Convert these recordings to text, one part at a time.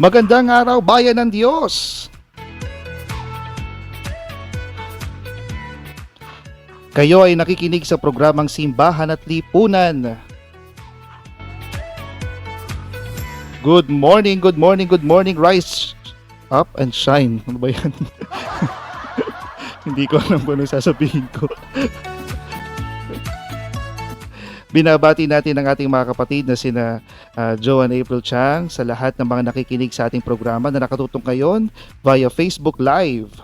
Magandang araw, bayan ng Diyos! Kayo ay nakikinig sa programang Simbahan at Lipunan. Good morning, good morning, good morning. Rise up and shine. Ano ba yan? Hindi ko alam kung ano sasabihin ko. Binabati natin ang ating mga kapatid na sina Joan April Chang sa lahat ng mga nakikinig sa ating programa na nakatutong ngayon via Facebook Live.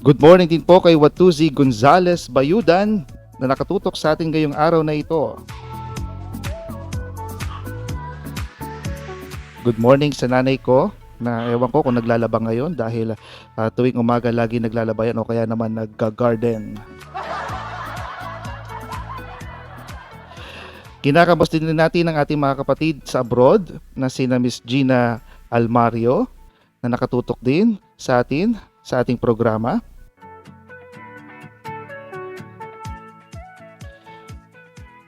Good morning din po kay Watuzi Gonzales Bayudan na nakatutok sa atin ngayong araw na ito. Good morning sa nanay ko na ewan ko kung naglalaba ngayon dahil tuwing umaga lagi naglalaba yan o kaya naman nagga-garden. Kinakamusta din natin ang ating mga kapatid sa abroad na sina Miss Gina Almario na nakatutok din sa atin sa ating programa.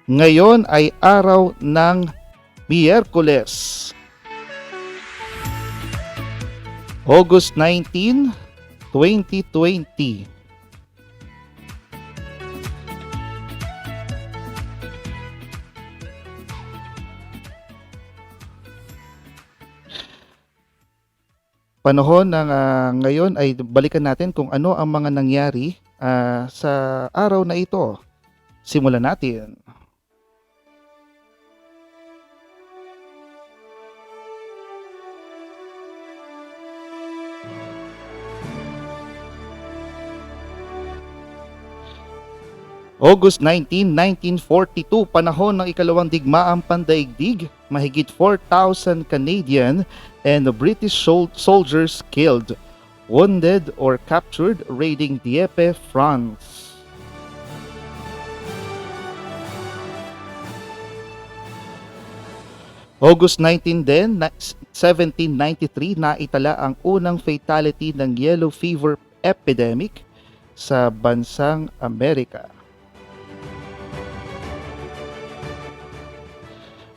Ngayon ay araw ng Miyerkules, August 19, 2020. Panahon ng ngayon ay balikan natin kung ano ang mga nangyari sa araw na ito. Simulan natin. August 19, 1942, panahon ng ikalawang digmaang pandaigdig, mahigit 4,000 Canadian and British soldiers killed, wounded or captured raiding Dieppe, France. August 19 din, 1793, naitala ang unang fatality ng yellow fever epidemic sa bansang Amerika.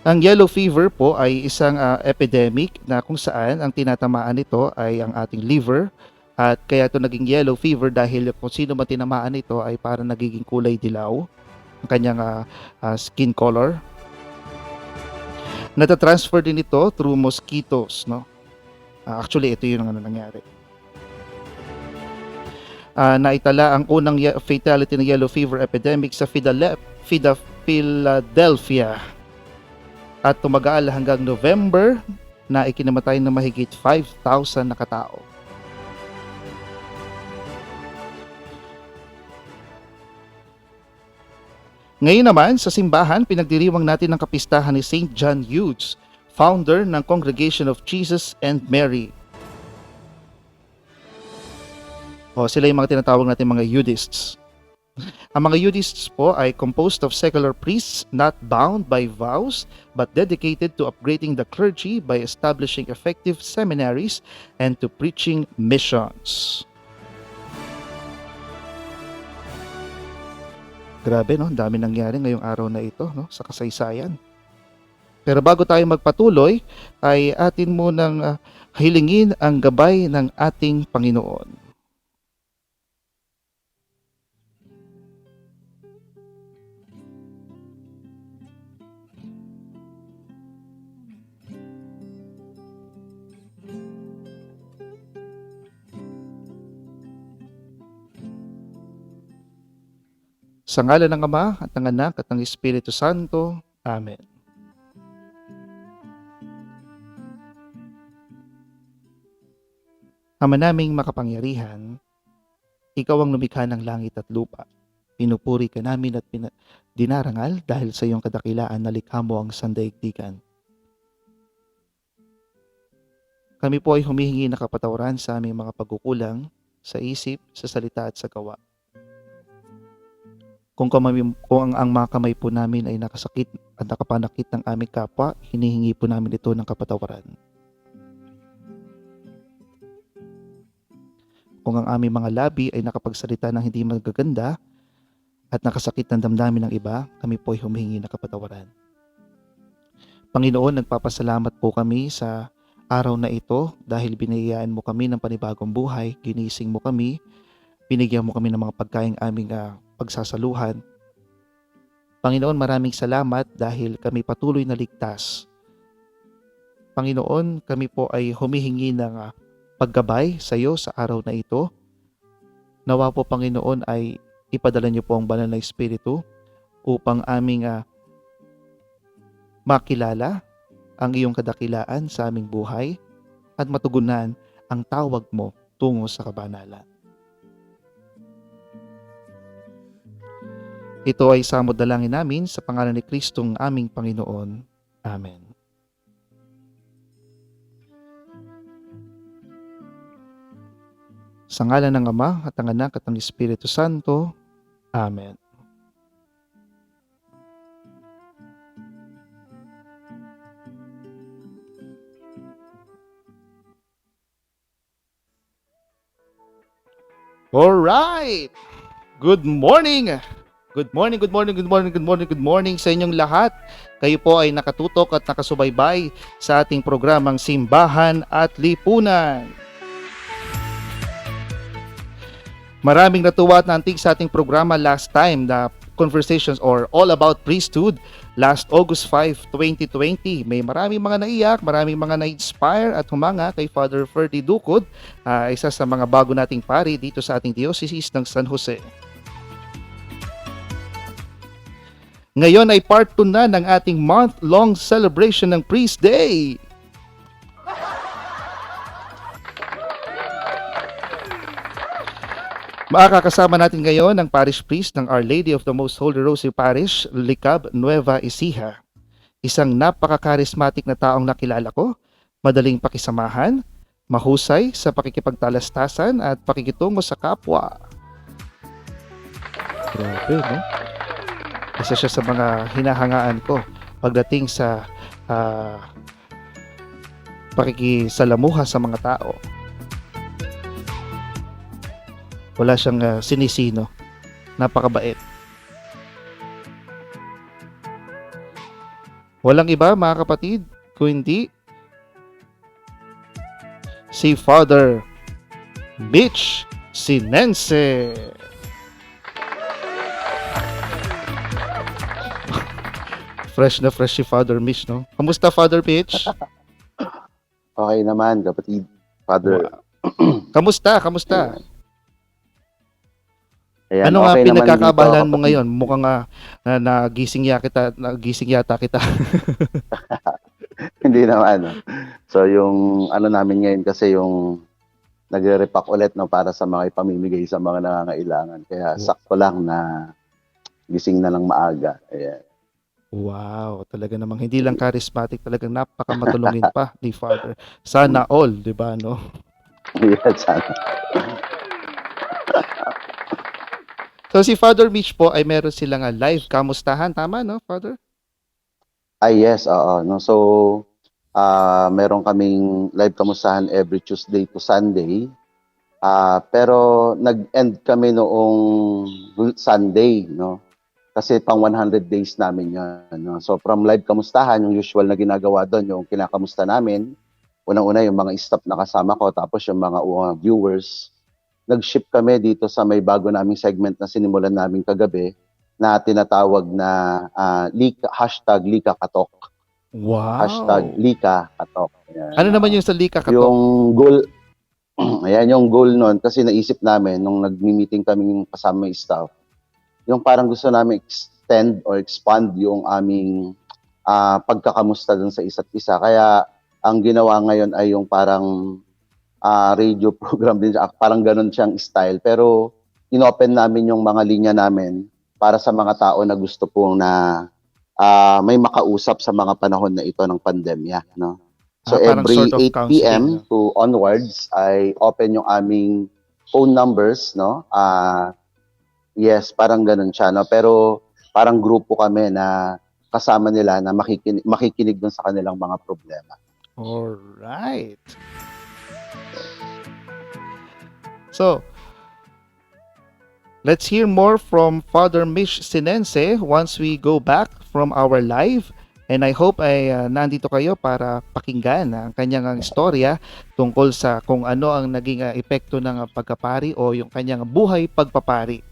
Ang yellow fever po ay isang epidemic na kung saan ang tinatamaan nito ay ang ating liver at kaya ito naging yellow fever dahil kung sino man tinamaan nito ay parang nagiging kulay dilaw ang kanyang skin color. Natatransfer din ito through mosquitoes, no? Actually, ito yung nangyari. Naitala ang unang fatality ng yellow fever epidemic sa Philadelphia. At tumagal hanggang November na ikinamatay ng mahigit 5,000 na katao. Ngayon naman, sa simbahan, pinagdiriwang natin ang kapistahan ni St. John Eudes, founder ng Congregation of Jesus and Mary. Sila yung mga tinatawag natin mga Eudists. Ang mga Eudists po ay composed of secular priests not bound by vows but dedicated to upgrading the clergy by establishing effective seminaries and to preaching missions. Grabe, no? Dami nangyari ngayong araw na ito, no? Sa kasaysayan. Pero bago tayo magpatuloy, ay atin munang hilingin ang gabay ng ating Panginoon. Sa ngalan ng Ama at ng Anak at ng Espiritu Santo. Amen. Ama naming makapangyarihan, Ikaw ang lumikha ng langit at lupa. Pinupuri ka namin at dinarangal dahil sa iyong kadakilaan na likha mo ang sandaigdigan. Kami po ay humihingi ng kapatawaran sa aming mga pagkukulang sa isip, sa salita at sa gawa. Kung ang mga kamay po namin ay nakasakit at nakapanakit ng aming kapwa, hinihingi po namin ito ng kapatawaran. Kung ang aming mga labi ay nakapagsalita ng hindi magaganda at nakasakit ng damdamin ng iba, kami po ay humihingi ng kapatawaran. Panginoon, nagpapasalamat po kami sa araw na ito dahil binigyan mo kami ng panibagong buhay, ginising mo kami, binigyan mo kami ng mga pagkaing aming pagsasaluhan. Panginoon, maraming salamat dahil kami patuloy na ligtas. Panginoon, kami po ay humihingi ng paggabay sa iyo sa araw na ito. Nawa po, Panginoon, ay ipadala niyo po ang banal na Espiritu upang aming makilala ang iyong kadakilaan sa aming buhay at matugunan ang tawag mo tungo sa kabanalan. Ito ay samod dalangin namin sa pangalan ni Kristong aming Panginoon. Amen. Sa ngalan ng Ama at ng Anak at ng Espiritu Santo. Amen. Alright! Good morning! Good morning, good morning, good morning, good morning, good morning sa inyong lahat. Kayo po ay nakatutok at nakasubaybay sa ating programang Simbahan at Lipunan. Maraming natuwa at naantig sa ating programa last time na Conversations or All About Priesthood last August 5, 2020. May maraming mga naiyak, maraming mga na-inspire at humanga kay Father Ferdy Ducod, isa sa mga bago nating pari dito sa ating Diocese ng San Jose. Ngayon ay part 2 na ng ating month-long celebration ng Priest Day. Makakasama natin ngayon ang Parish Priest ng Our Lady of the Most Holy Rosary Parish, Licab, Nueva Ecija. Isang napaka-charismatic na taong nakilala ko, madaling pakisamahan, mahusay sa pakikipagtalastasan at pakikitungo sa kapwa. Grabe, no? Isa siya sa mga hinahangaan ko pagdating sa pakikisalamuha sa mga tao. Wala siyang sinisino. Napakabait. Walang iba, mga kapatid, kundi si Father Mitch Sinense. Fresh na fresh si Father Mitch, no? Kamusta, Father Mitch? Okay naman, kapatid. Father. Kamusta? Ayan, Ano nga okay naman pinagkakaabalahan dito, mo kapatid. ngayon? Mukhang nagising yata kita. Hindi naman. No? So, yung ano namin ngayon kasi yung nagre-repack ulit no, para sa mga ipamimigay sa mga nangangailangan. Kaya sakto lang na gising na lang maaga. Ayan. Wow, talaga namang hindi lang charismatic, talagang napakamatulungin pa ni Father. Sana all, 'di ba, no? Yes, sana. So si Father Mitch po ay meron silang live kamustahan, tama, no, Father? Yes, oo. No? So, meron kaming live kamustahan every Tuesday to Sunday. Pero nag-end kami noong Sunday, no? Kasi pang 100 days namin yan. No? So from live kamustahan, yung usual na ginagawa doon, yung kinakamusta namin, unang-una yung mga staff na kasama ko, tapos yung mga viewers, nag-ship kami dito sa may bago naming segment na sinimulan namin kagabi, na tinatawag na #LikaKatok. Wow. #LikaKatok. Ano naman yung sa Lika Katok? Yung goal, ayan yung goal nun, kasi naisip namin, nung nag-meeting kami kasama yung staff, yung parang gusto namin extend or expand yung aming pagkakamusta dun sa isa't isa. Kaya ang ginawa ngayon ay yung parang radio program din, parang ganun siyang style. Pero inopen namin yung mga linya namin para sa mga tao na gusto pong na may makausap sa mga panahon na ito ng pandemya. No? So every sort of 8 p.m. counseling, no? to onwards ay open yung aming phone numbers, no? Yes, parang ganun siya, no? Pero parang grupo kami na kasama nila na makikinig dun sa kanilang mga problema. All right. So, let's hear more from Father Mitch Sinense once we go back from our live And I hope ay nandito kayo para pakinggan ang kanyang istorya tungkol sa kung ano ang naging epekto ng pagkapari o yung kanyang buhay pagpapari.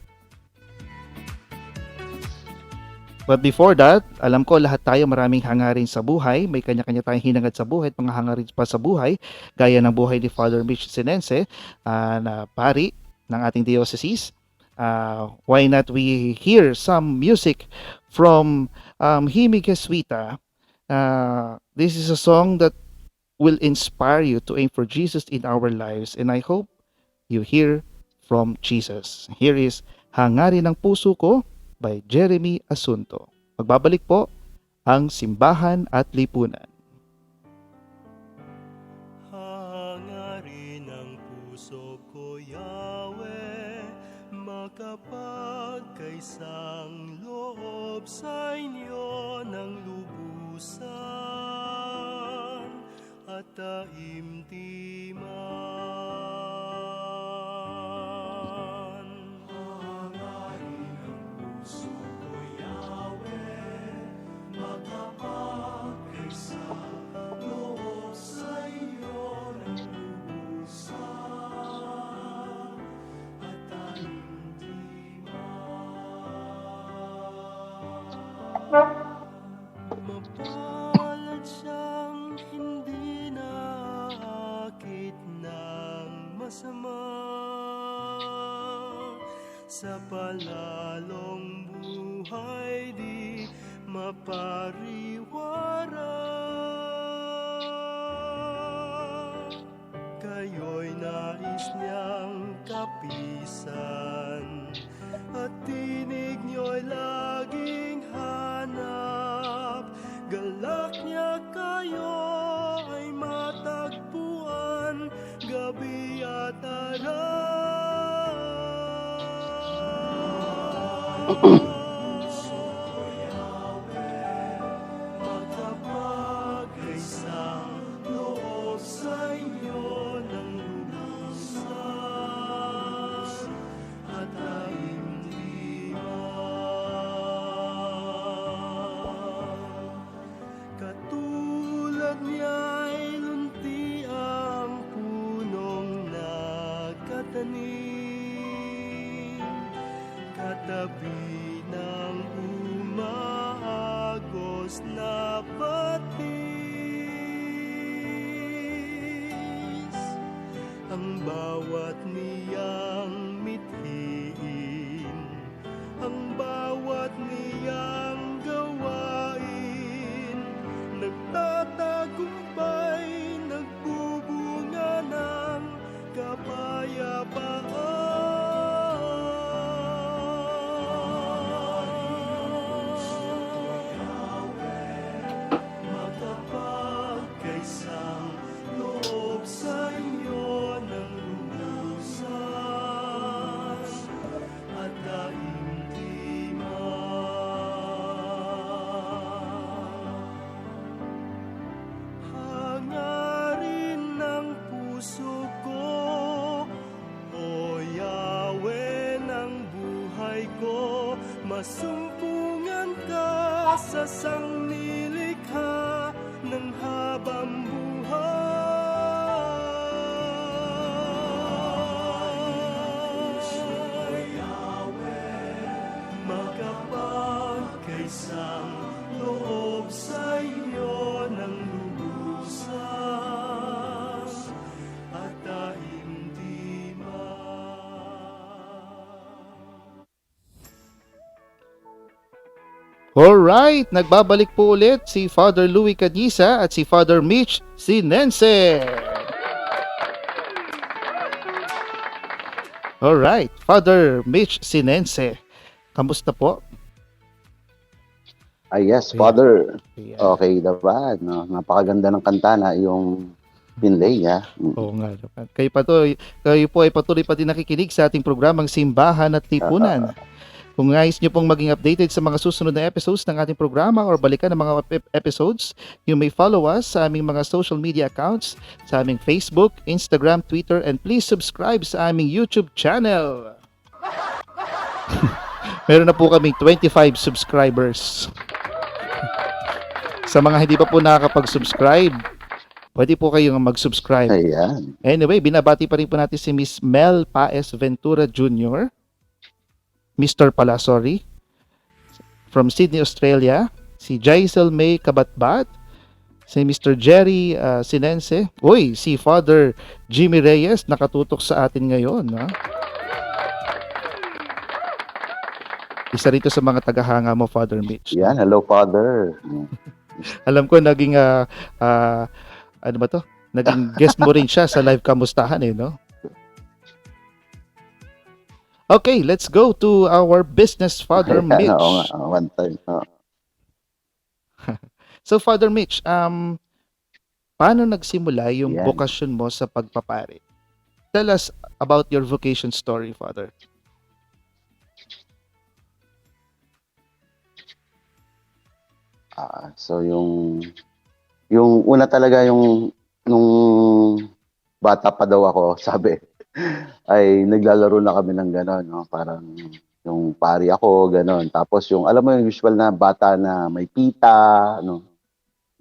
But before that, alam ko lahat tayo maraming hangarin sa buhay. May kanya-kanya tayong hinangad sa buhay at mga hangarin pa sa buhay. Gaya ng buhay ni Father Mitch Sinense, na pari ng ating diocese. Why not we hear some music from Himi Jesuita? This is a song that will inspire you to aim for Jesus in our lives. And I hope you hear from Jesus. Here is Hangarin ng Puso Ko by Jeremy Asunto. Magbabalik po ang Simbahan at Lipunan. Hangarin ang puso ko, Yahweh, makapagkaisang loob sa inyo ng lubusan at taimtiman. Mapalad siyang hindi naakit ng masama sa palalong buhay di mapariwara. Kayo'y nais niyang kapisan at tinig niyo'y laging hanap. Galak niya kayo ay matagpuan gabi at araw. Magkapagkaisang loob sa inyo ng lubusan at taimtiman. Katulad niya'y lunti ang punong nakatanim, katabi ng umaagos na batis. Ang bawat niyang mithiin, ang bawat niyang gawain, nagtatagumpay, nagbubunga ng kapayapaan. Magkapagkaisang loob sa inyo ng lubusan at taimtiman. Hangarin ng puso ko, O Yahweh ng buhay ko, masumpungan ka sa sangnilikha ng habang buhay. Magkapagkaisang loob sa inyo ng lubusan at taimtiman. Alright, nagbabalik po ulit si Father Louie Canisa at si Father Mitch Sinense. Alright, Father Mitch Sinense, kamusta po? Yes, Father. Ayan. Okay, diba? No, napakaganda ng kanta na yung pinlay, ha? Oo nga naman. Kayo po ay patuloy pa din nakikinig sa ating programang Simbahan at Lipunan. Kung nais nyo pong maging updated sa mga susunod na episodes ng ating programa or balikan ng mga episodes, you may follow us sa aming mga social media accounts, sa aming Facebook, Instagram, Twitter, and please subscribe sa aming YouTube channel. Meron na po kaming 25 subscribers. Sa mga hindi pa po nakakapag-subscribe, pwede po kayong mag-subscribe. Ayan. Anyway, binabati pa rin po natin si Miss Mel Paes Ventura Jr., Mr. pala, sorry, from Sydney, Australia, si Jaisel May Kabatbat, si Mr. Jerry Sinense, uy, si Father Jimmy Reyes, nakatutok sa atin ngayon. Ha? Isa rito sa mga tagahanga mo, Father Mitch. Yan, hello, Father. Alam ko naging ano ba to? Naging guest mo rin siya sa live kamustahan no? Okay, let's go to our business Father Ayan, Mitch. oo nga, one time. So Father Mitch, paano nagsimula yung Yan. bokasyon mo sa pagpapare? Tell us about your vocation story, Father. So yung una talaga nung bata pa daw ako, sabi, ay naglalaro na kami ng gano'n, no? Parang yung pari ako, gano'n. Tapos yung, alam mo yung usual na bata na may pita, no?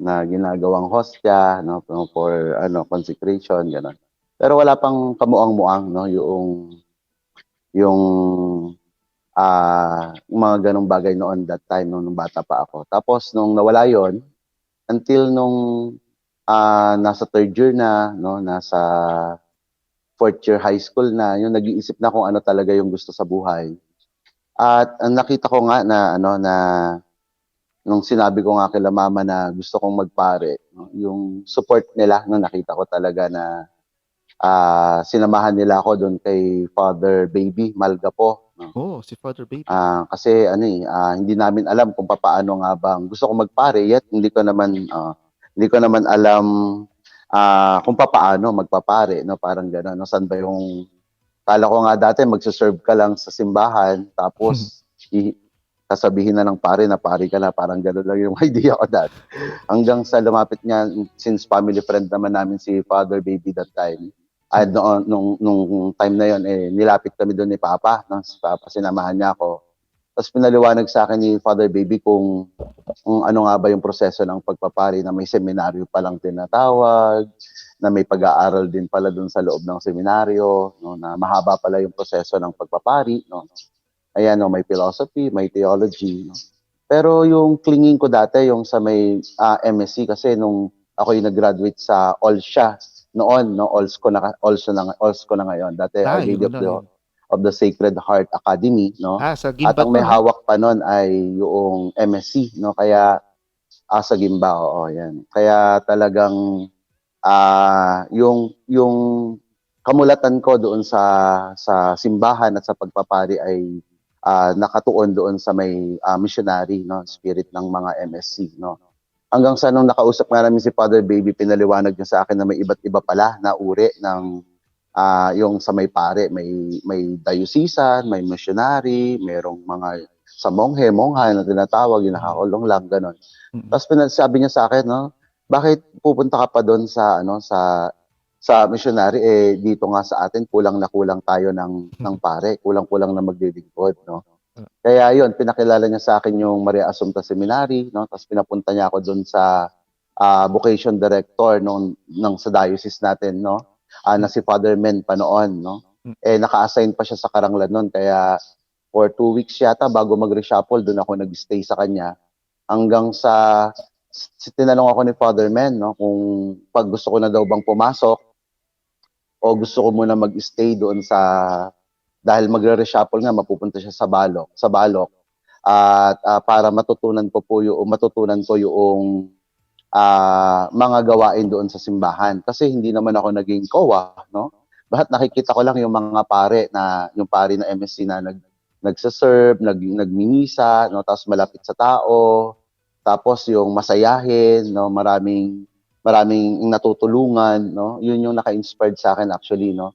Na ginagawang hostya, no? For consecration, gano'n. Pero wala pang kamuang-muang, no? Yung mga ganong bagay noon that time, nung bata pa ako. Tapos nung nawala yon until nung nasa third year na, no? Nasa fourth year high school na, yung nag-iisip na kung ano talaga yung gusto sa buhay. At nakita ko nga na na nung sinabi ko nga kila mama na gusto kong magpare, no, yung support nila, no, nakita ko talaga na sinamahan nila ako doon kay Father Baby Malgapo, no. Oh, si Father Baby. Kasi hindi namin alam kung paano nga bang gusto ko magpare, yet hindi ko naman alam kung paano magpapare, no, parang gano'n, no, saan ba yung, kala ko nga dati magse-serve ka lang sa simbahan, tapos sasabihin na ng pare na pare ka na, parang gano'n lang yung idea ko dati. Hanggang sa lumapit niya, since family friend naman namin si Father Baby that time, nung time na yon, nilapit kami doon ni Papa, no? Si Papa, sinamahan niya ako. Tapos pinaliwanag sa akin ni Father Baby kung ano nga ba yung proseso ng pagpapari, na may seminaryo palang tinatawag, na may pag-aaral din pala doon sa loob ng seminaryo, no, na mahaba pala yung proseso ng pagpapari, no. Ayan, no, may philosophy, may theology, no. Pero yung clinging ko dati, yung sa may MSc, kasi nung ako yung nag-graduate sa OLSIA noon, no, OLS ko na ngayon. Dati Our Lady of the Sacred Heart Academy, no. Sa At Gimba ang may to, hawak pa noon ay yung MSc, no. Kaya sa Gimba, oo, yan. Kaya talagang yung kamulatan ko doon sa simbahan at sa pagpapari ay nakatuon doon sa may missionary, no, spirit ng mga MSc, no. Hanggang sa nung nakausap nga namin si Father Baby, pinaliwanag niya sa akin na may iba't iba pala na uri ng yung sa may pare, may diocesan, may missionary, merong mga sa mongha na tinatawag, yung nakakulong lang, gano'n. Tapos sabi niya sa akin, no, bakit pupunta ka pa doon sa sa missionary, dito nga sa atin kulang na kulang tayo ng pare, kulang-kulang na maglilingkod, no. Kaya yon, pinakilala niya sa akin yung Maria Assumpta Seminary, no. Tapos pinapunta niya ako doon sa vocation director ng sa diocese natin, no. Na si Father Men pa noon, no. Naka-assign pa siya sa Karanglan noon, kaya for 2 weeks yata bago mag-reshuffle, doon ako nag-stay sa kanya. Hanggang sa tinanong ako ni Father Men, no, kung pag gusto ko na daw bang pumasok o gusto ko muna mag-stay doon dahil magre-reshuffle nga, mapupunta siya sa Balok. At para matutunan ko yung mga gawain doon sa simbahan. Kasi hindi naman ako naging COA, no? Bahat nakikita ko lang yung mga pare yung pare na MSc na nagsaserve, nagmimisa, no? Tapos malapit sa tao, tapos yung masayahin, no? Maraming natutulungan, no? Yun yung naka-inspired sa akin actually, no?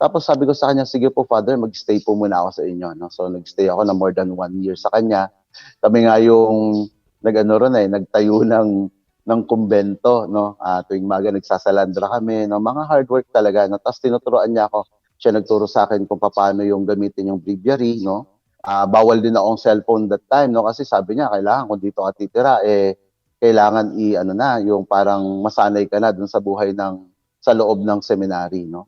Tapos sabi ko sa kanya, sige po Father, mag-stay po muna ako sa inyo, no? So nag-stay ako na more than 1 year sa kanya. Kami nga yung nagtayo ng kumbento, no? Tuwing maga nagsasalandra kami, no? Mga hard work talaga, no? Tapos tinuturoan niya ako. Siya nagturo sa akin kung paano yung gamitin yung breviary, no? Bawal din akong cellphone that time, no? Kasi sabi niya, kailangan kung dito ka titira, kailangan ano na, yung parang masanay ka na dun sa buhay sa loob ng seminary, no?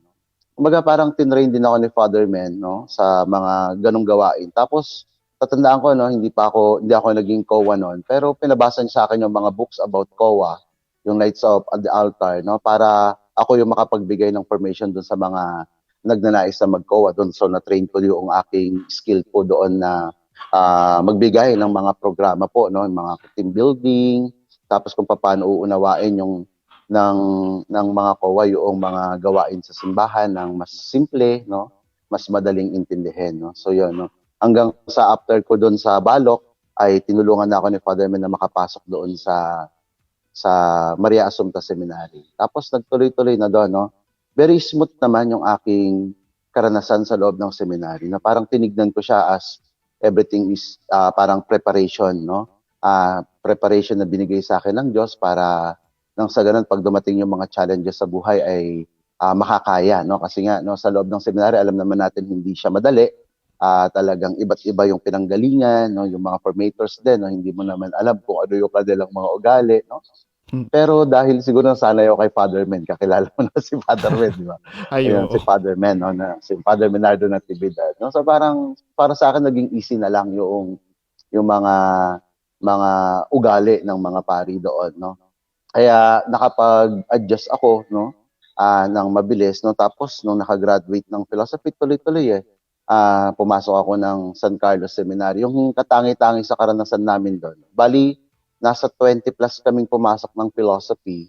Kumbaga parang tinrain din ako ni Father Men, no, sa mga ganong gawain. Tapos tatandaan ko, no, hindi ako naging COA noon, pero pinabasa niya sa akin yung mga books about COA, yung Knights of the Altar, no, para ako yung makapagbigay ng formation doon sa mga nagnanais na mag-COA doon. So na-train ko yung aking skill po doon na magbigay ng mga programa po, no, yung mga team building, tapos kung paano uunawain yung ng mga COA yung mga gawain sa simbahan ng mas simple, no, mas madaling intindihin, no. So yun, no. Hanggang sa after ko doon sa Balok ay tinulungan na ako ni Father Men na makapasok doon sa Maria Assumpta Seminary. Tapos nagtuloy-tuloy na doon, no. Very smooth naman yung aking karanasan sa loob ng seminary, na parang tinignan ko siya as everything is parang preparation, no. Preparation na binigay sa akin ng Diyos para nang sa ganun, pag dumating yung mga challenges sa buhay ay makakaya, no? Kasi nga, no, sa loob ng seminary, alam naman natin hindi siya madali. Talagang iba't iba yung pinanggalingan, no? Yung mga formators din, no? Hindi mo naman alam kung ano yung kanilang mga ugali, no? Pero dahil siguro nasanay ako kay Father Men, kakilala mo na si Father Men, di ba? Ayun, si Father Men, no? Si Father Menardo Natividad. No? So parang, para sa akin, naging easy na lang yung mga ugali ng mga pari doon, no? Kaya nakapag-adjust ako, no, ng mabilis, no. Tapos nung nakagraduate ng philosophy, tuloy-tuloy pumasok ako ng San Carlos Seminary. Yung katangi-tangi sa karanasan namin doon. Bali, nasa 20 plus kaming pumasok ng philosophy.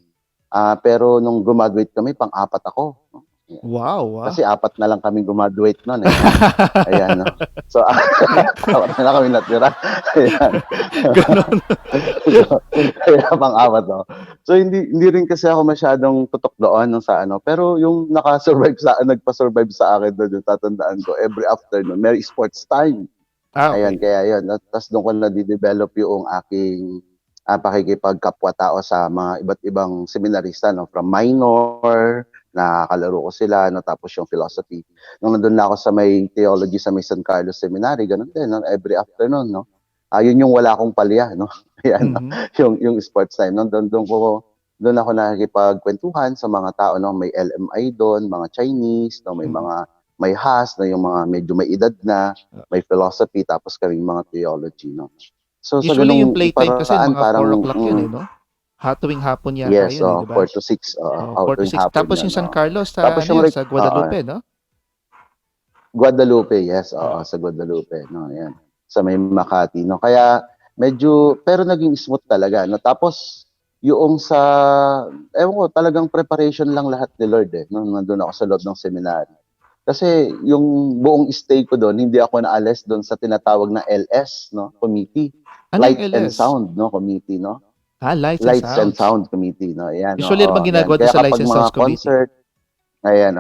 Pero nung graduate kami, pang-apat ako. No? Wow. Kasi 4 na lang kaming graduate noon. Ayan, no. So, 4 na lang kami natira. Ayan. Ganon. Kaya pang-apat, no. So hindi rin kasi ako masyadong tutok doon no, sa ano, pero yung nagpa-survive sa akin doon, yung tatandaan ko every afternoon may sports time. Okay. Ayan, kaya yun. Tapos doon ko na-develop yung aking pakikipagkapwa-tao sa mga iba't ibang seminarista, no, from minor, nakakalaro ko sila, no, tapos yung philosophy. Nung nandun na ako sa may theology sa may San Carlos Seminary, ganun din, no, every afternoon, no. Yun yung wala akong palya, no. Ayan, no? Yung sports time, no, doon ako nakikipagkwentuhan sa mga tao, no, may LMI doon, mga Chinese, no, may HAS, no, yung mga medyo may edad na, may philosophy, tapos kaming mga theology, no. So Usually yung playtime kasi paraan, mga 4 parang o'clock yun, no? Tuwing hapon yata yes, yun, di ba? 4 to 6. 4 to 6. hapon Tapos yun, yung San Carlos Tapos ano yung yun, sa Guadalupe, no? Guadalupe, yes. Sa Guadalupe, no, yan. Sa may Makati, no. Kaya medyo, pero naging smooth talaga, no. Tapos yung ewan ko, talagang preparation lang lahat ni Lord, nung nandun ako sa loob ng seminary. Kasi yung buong stay ko doon, hindi ako naalis doon sa tinatawag na LS, no, committee. Anong Light and LS? Sound, no, committee, no. Lights and and Sound Committee, no. Ayan, Usually naman ginagawa doon sa Lights and Sounds Committee. Concert, ayan,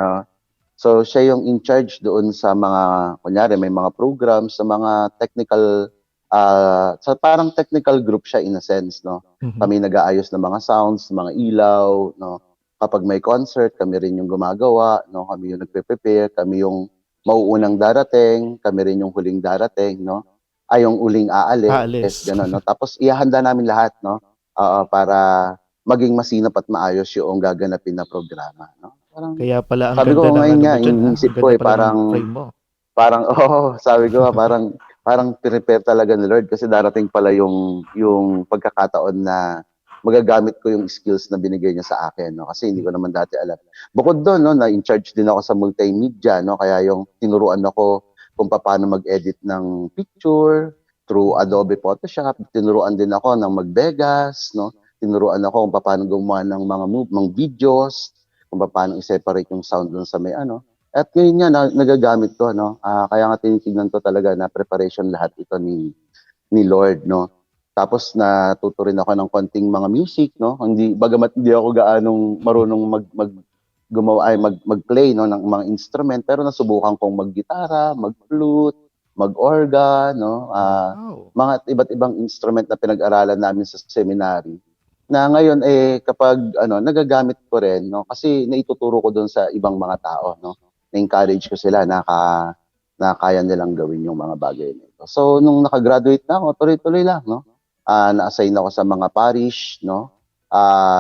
so siya yung in charge doon sa mga, kunyari may mga programs, sa mga technical, sa parang technical group siya in a sense, no. Kami nag-aayos ng mga sounds, mga ilaw, no. Kapag may concert, kami rin yung gumagawa, no. Kami yung nagpe-prepare, kami yung mauunang darating, kami rin yung huling darating, no. Yung uling aalis. Ganun, no. Tapos ihahanda namin lahat, no. Para maging masinop at maayos yung gaganapin na programa, no. Kaya pala ang sabi ganda ko ng ngayon ano nga, mo dyan, iniisip ko sabi ko parang prepare talaga ni Lord kasi darating pala yung pagkakataon na magagamit ko yung skills na binigay niya sa akin, no, kasi hindi ko naman dati alam. Bukod doon, no, na in charge din ako sa multimedia, no, kaya yung tinuruan ako kung paano mag-edit ng picture through Adobe Photoshop, tinuruan din ako ng mag-Vegas, no, tinuruan ako kung paano gumawa ng mga videos, kung paano i-separate yung sound dun sa may ano. At ngayon nga, nagagamit ko, no? Kaya nga tinitignan ko talaga na preparation lahat ito ni Lord, no? Tapos natuto rin ako ng konting mga music, no? Bagamat hindi ako gaanong marunong mag-play, no, ng mga instrument, pero nasubukan kong mag-gitara, mag-flute, mag-organ, no? Mga iba't ibang instrument na pinag-aralan namin sa seminary. Na ngayon kapag nagagamit ko rin, no, kasi naituturo ko doon sa ibang mga tao, no, na-encourage ko sila na kaya nilang gawin yung mga bagay nito. So nung nakagraduate na ako, tuloy-tuloy lang, no, na-assign ako sa mga parish, no?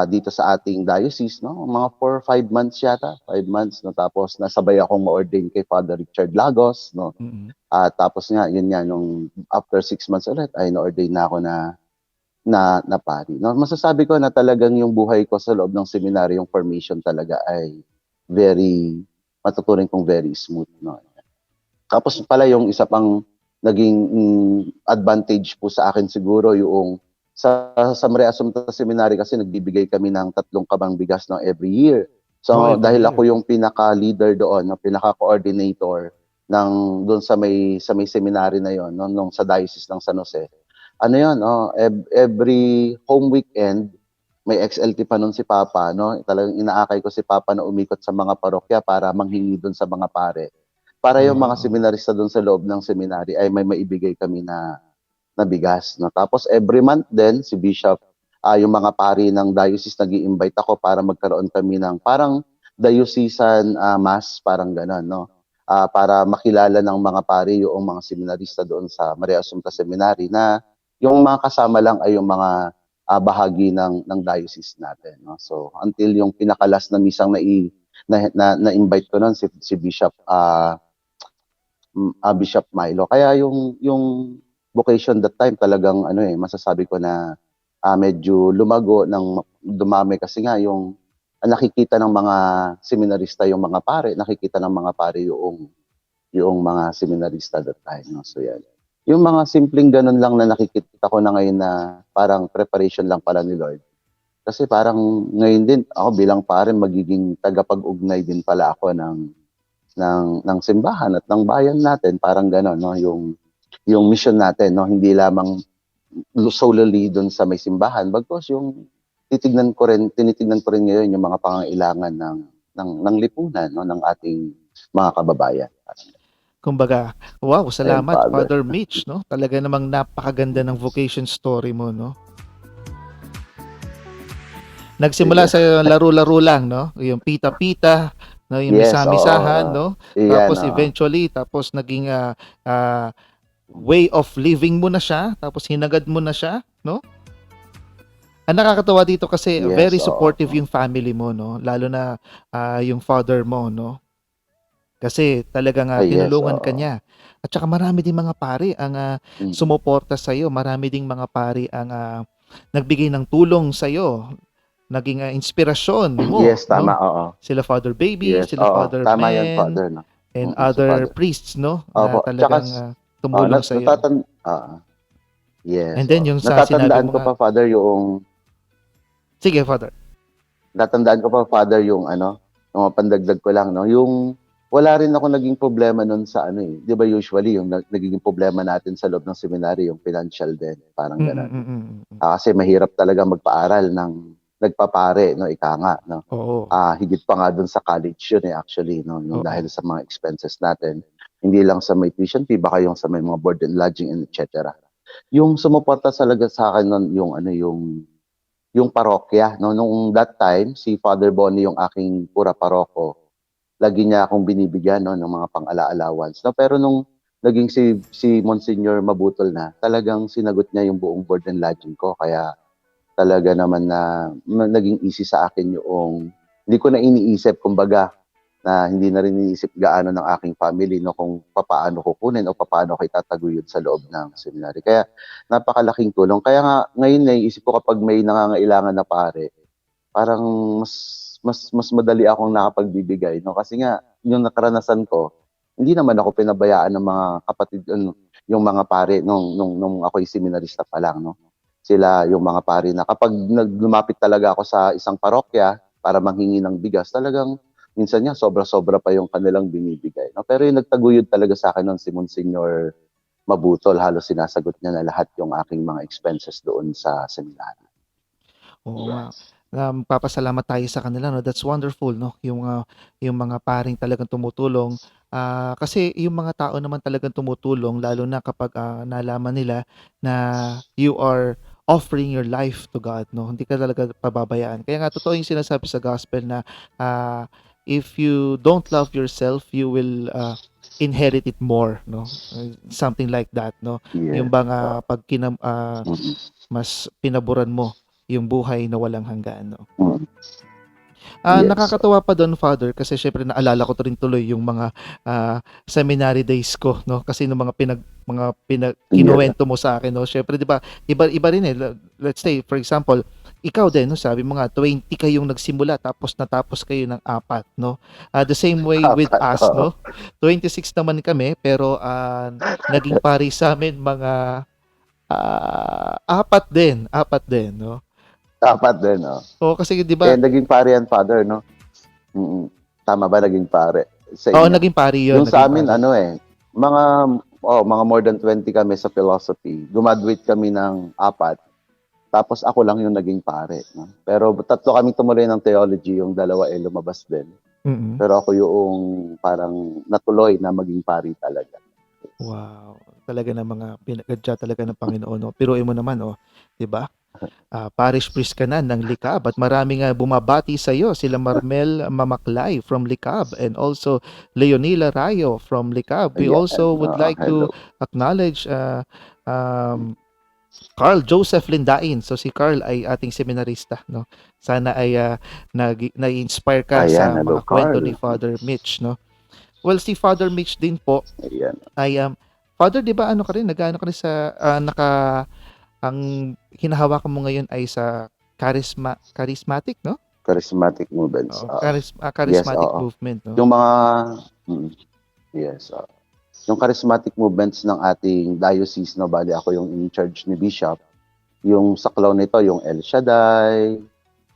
Dito sa ating diocese, no? Mga 4 or 5 months yata, 5 months, no? Tapos nasabay akong ma-ordain kay Father Richard Lagos, no? Mm. Tapos nga, yun nga, nung after 6 months ulit, ay na-ordain na ako na pari. No, masasabi ko na talagang yung buhay ko sa loob ng seminary, yung formation talaga ay very, matuturing kong very smooth. No? Tapos pala yung isa pang naging advantage po sa akin siguro yung sa Maria Assumpta Seminary kasi nagbibigay kami ng 3 kabang bigas no, every year. So Every dahil year. ako yung pinaka-leader doon, no, pinaka-coordinator ng doon sa may seminary na yon, no, nung sa Diocese ng San Jose. Ano yun, every home weekend, may XLT pa nun si Papa, no? Talagang inaakay ko si Papa na umikot sa mga parokya para manghingi dun sa mga pare. Para yung mga Wow. seminarista dun sa loob ng seminary ay may maibigay kami na bigas, no? Tapos every month din, si Bishop, yung mga pari ng diocese nag-i-invite ako para magkaroon kami ng parang diocesan mass, parang gano'n, no? Para makilala ng mga pari yung mga seminarista doon sa Maria Assumpta Seminary na yung mga kasama lang ay yung mga bahagi ng diocese natin, no? So until yung pinakalas na misang na-invite ko noon si Bishop Bishop Milo. Kaya yung vocation that time talagang masasabi ko na medyo lumago ng dumami kasi nga yung nakikita ng mga seminarista yung mga pare, nakikita ng mga pare yung mga seminarista that time, no? So yan. Yung mga simpleng ganun lang na nakikita ko na ngayon na parang preparation lang pala ni Lord. Kasi parang ngayon din ako bilang pare magiging tagapag-ugnay din pala ako ng simbahan at ng bayan natin, parang gano'n, no, yung mission natin, no, hindi lamang solely doon sa may simbahan, bagkus yung tinitignan ko rin ngayon yung mga pangangailangan ng lipunan, no, ng ating mga kababayan. Kumbaga, wow, salamat Father. Father Mitch, no? Talaga namang napakaganda ng vocation story mo, no? Nagsimula sa laro-laro lang, no? Yung pita-pita, no? Yung Yes, misa-misahan, oo. no? Iyan, Tapos oo. eventually, tapos naging way of living mo na siya, tapos hinagad mo na siya, no? Ang nakakatawa dito kasi Yes, very oo. supportive yung family mo, no? Lalo na yung father mo, no? Kasi talagang Yes, tinulungan ka oo. niya. At saka marami ding mga pari ang sumuporta sa iyo, marami ding mga pari ang nagbigay ng tulong sa iyo, naging inspirasyon mo, Yes, tama, no? oo. Sila Father Baby, Yes, sila oo. Father Tama yan, Men, Father, no? and Si other Father. priests, no? Na Opo. Tsaka, talagang tumulong sa iyo. yes, And then oo. yung sa sinabi Natatandaan mo ko nga, pa, Father, yung sige Father. Natandaan ko pa, Father, yung pandagdag ko lang, no? Yung wala rin ako naging problema nun sa 'di ba usually yung nagiging problema natin sa loob ng seminary yung financial din, parang gano'n. Kasi mahirap talaga magpaaral ng nagpapare, no, ika nga, no? Oo. Higit pa nga dun sa college yun actually, no, yung Oo. dahil sa mga expenses natin. Hindi lang sa may tuition fee, baka yung sa may mga board and lodging and etc. Yung sumuporta talaga sa akin nun, yung parokya, no, nung that time si Father Bonnie yung aking pura paroko. Lagi niya akong binibigyan, no, ng mga pang-ala-allowance, no, pero nung naging si Monsignor Mabutol na, talagang sinagot niya yung buong board and lodging ko, kaya talaga naman na naging easy sa akin yung hindi ko na iniisip, kumbaga na hindi na rin iniisip gaano ng aking family, no, kung papaano kukunin o papaano ko itataguyod sa loob ng seminary. Kaya napakalaking tulong. Kaya nga ngayon naiisip ko kapag may nangangailangan na pare, parang mas madali akong nakapagbibigay, no, kasi nga yung nakaranasan ko, hindi naman ako pinabayaan ng mga kapatid, yung mga pare nung ako'y seminarista pa lang, no. Sila yung mga pare na kapag lumapit talaga ako sa isang parokya para manghingi ng bigas, talagang minsan nga sobra-sobra pa yung kanilang binibigay, no. Pero yung nagtaguyod talaga sa akin noon si Monsignor Mabutol, halos sinasagot niya na lahat yung aking mga expenses doon sa seminary. Oo nga. Papasalamat tayo sa kanila, no? That's wonderful, no? Yung mga paring talagang tumutulong. Kasi yung mga tao naman talagang tumutulong, lalo na kapag nalaman nila na you are offering your life to God, no? Hindi ka talaga pababayaan. Kaya nga, totoo yung sinasabi sa gospel na if you don't love yourself, you will inherit it more, no? Something like that, no? Yung Yes. bang pag Mm, mas pinaboran mo yung buhay na walang hanggan, no? mm. Yes. Nakakatuwa pa doon, Father, kasi syempre naalala ko rin tuloy yung mga seminary days ko, no? Kasi nung Yeah. kinuwento mo sa akin, no? Syempre, 'di ba? Iba rin eh. Let's say for example, ikaw din, no, sabi mo nga 20 kayong nagsimula tapos natapos kayo ng 4, no? The same way with Apat, us, oo. no? 26 naman kami pero naging pari sa amin mga 4 din, no? Apat din, oh. Oo, kasi 'di ba? Eh, naging pare yan, Father, no? Mm. Tama ba naging pare sa Oo, inyo? naging pari 'yon, Yung sa naging amin, pari. ano eh, mga more than 20 kami sa philosophy. Graduate kami ng 4, tapos ako lang yung naging pare. No? Pero 3 kami tumuloy ng theology, yung 2 ay lumabas din. Mm. Pero ako yung parang natuloy na maging pari talaga. Wow, talaga ng mga pinagadya talaga ng Panginoon, no? Biruin mo naman, oh, 'di ba? Parish priest ka na ng Likab at maraming bumabati sa iyo, sila Marmel Mamaklay from Likab and also Leonila Rayo from Likab. We Ayan, also would like hello. to acknowledge um, Carl Joseph Lindain. So si Carl ay ating seminarista, no? Sana ay na-inspire ka Ayan, sa hello, mga kwento Carl. ni Father Mitch, no? Well, si Father Mitch din po Ayan. ay Father, 'di ba ano ka rin, nag-aano ka rin sa ang hinahawakan mo ngayon ay sa charismatic, no? Charismatic movements. Oo, Yes, charismatic oo. movement, no? Yung mga, mm, yes, oo. Yung charismatic movements ng ating diocese, no, bali ako yung in charge ni Bishop. Yung saklaw nito, yung El Shaddai,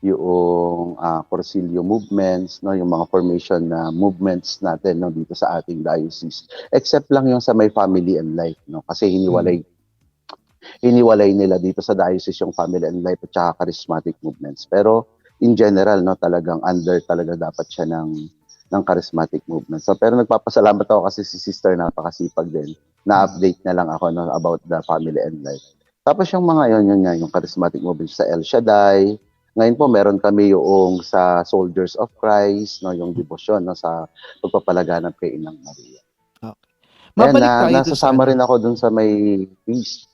yung Corsilio movements, no, yung mga formation na movements natin, no, dito sa ating diocese. Except lang yung sa may family and life, no, kasi hiniwalay nila dito sa diocese yung family and life at saka charismatic movements. Pero in general, no, talagang under talaga dapat siya ng charismatic movement. So, pero nagpapasalamat ako kasi si sister napakasipag din. Na-update na lang ako, no, about the family and life. Tapos yung mga yun nga, yung charismatic movement sa El Shaddai. Ngayon po, meron kami yung sa Soldiers of Christ, no, yung devotion, no, sa pagpapalaganap kay Inang Maria. Okay. Ayan, Mabalik tayo dun sa nasasama rin ako dun sa may feast.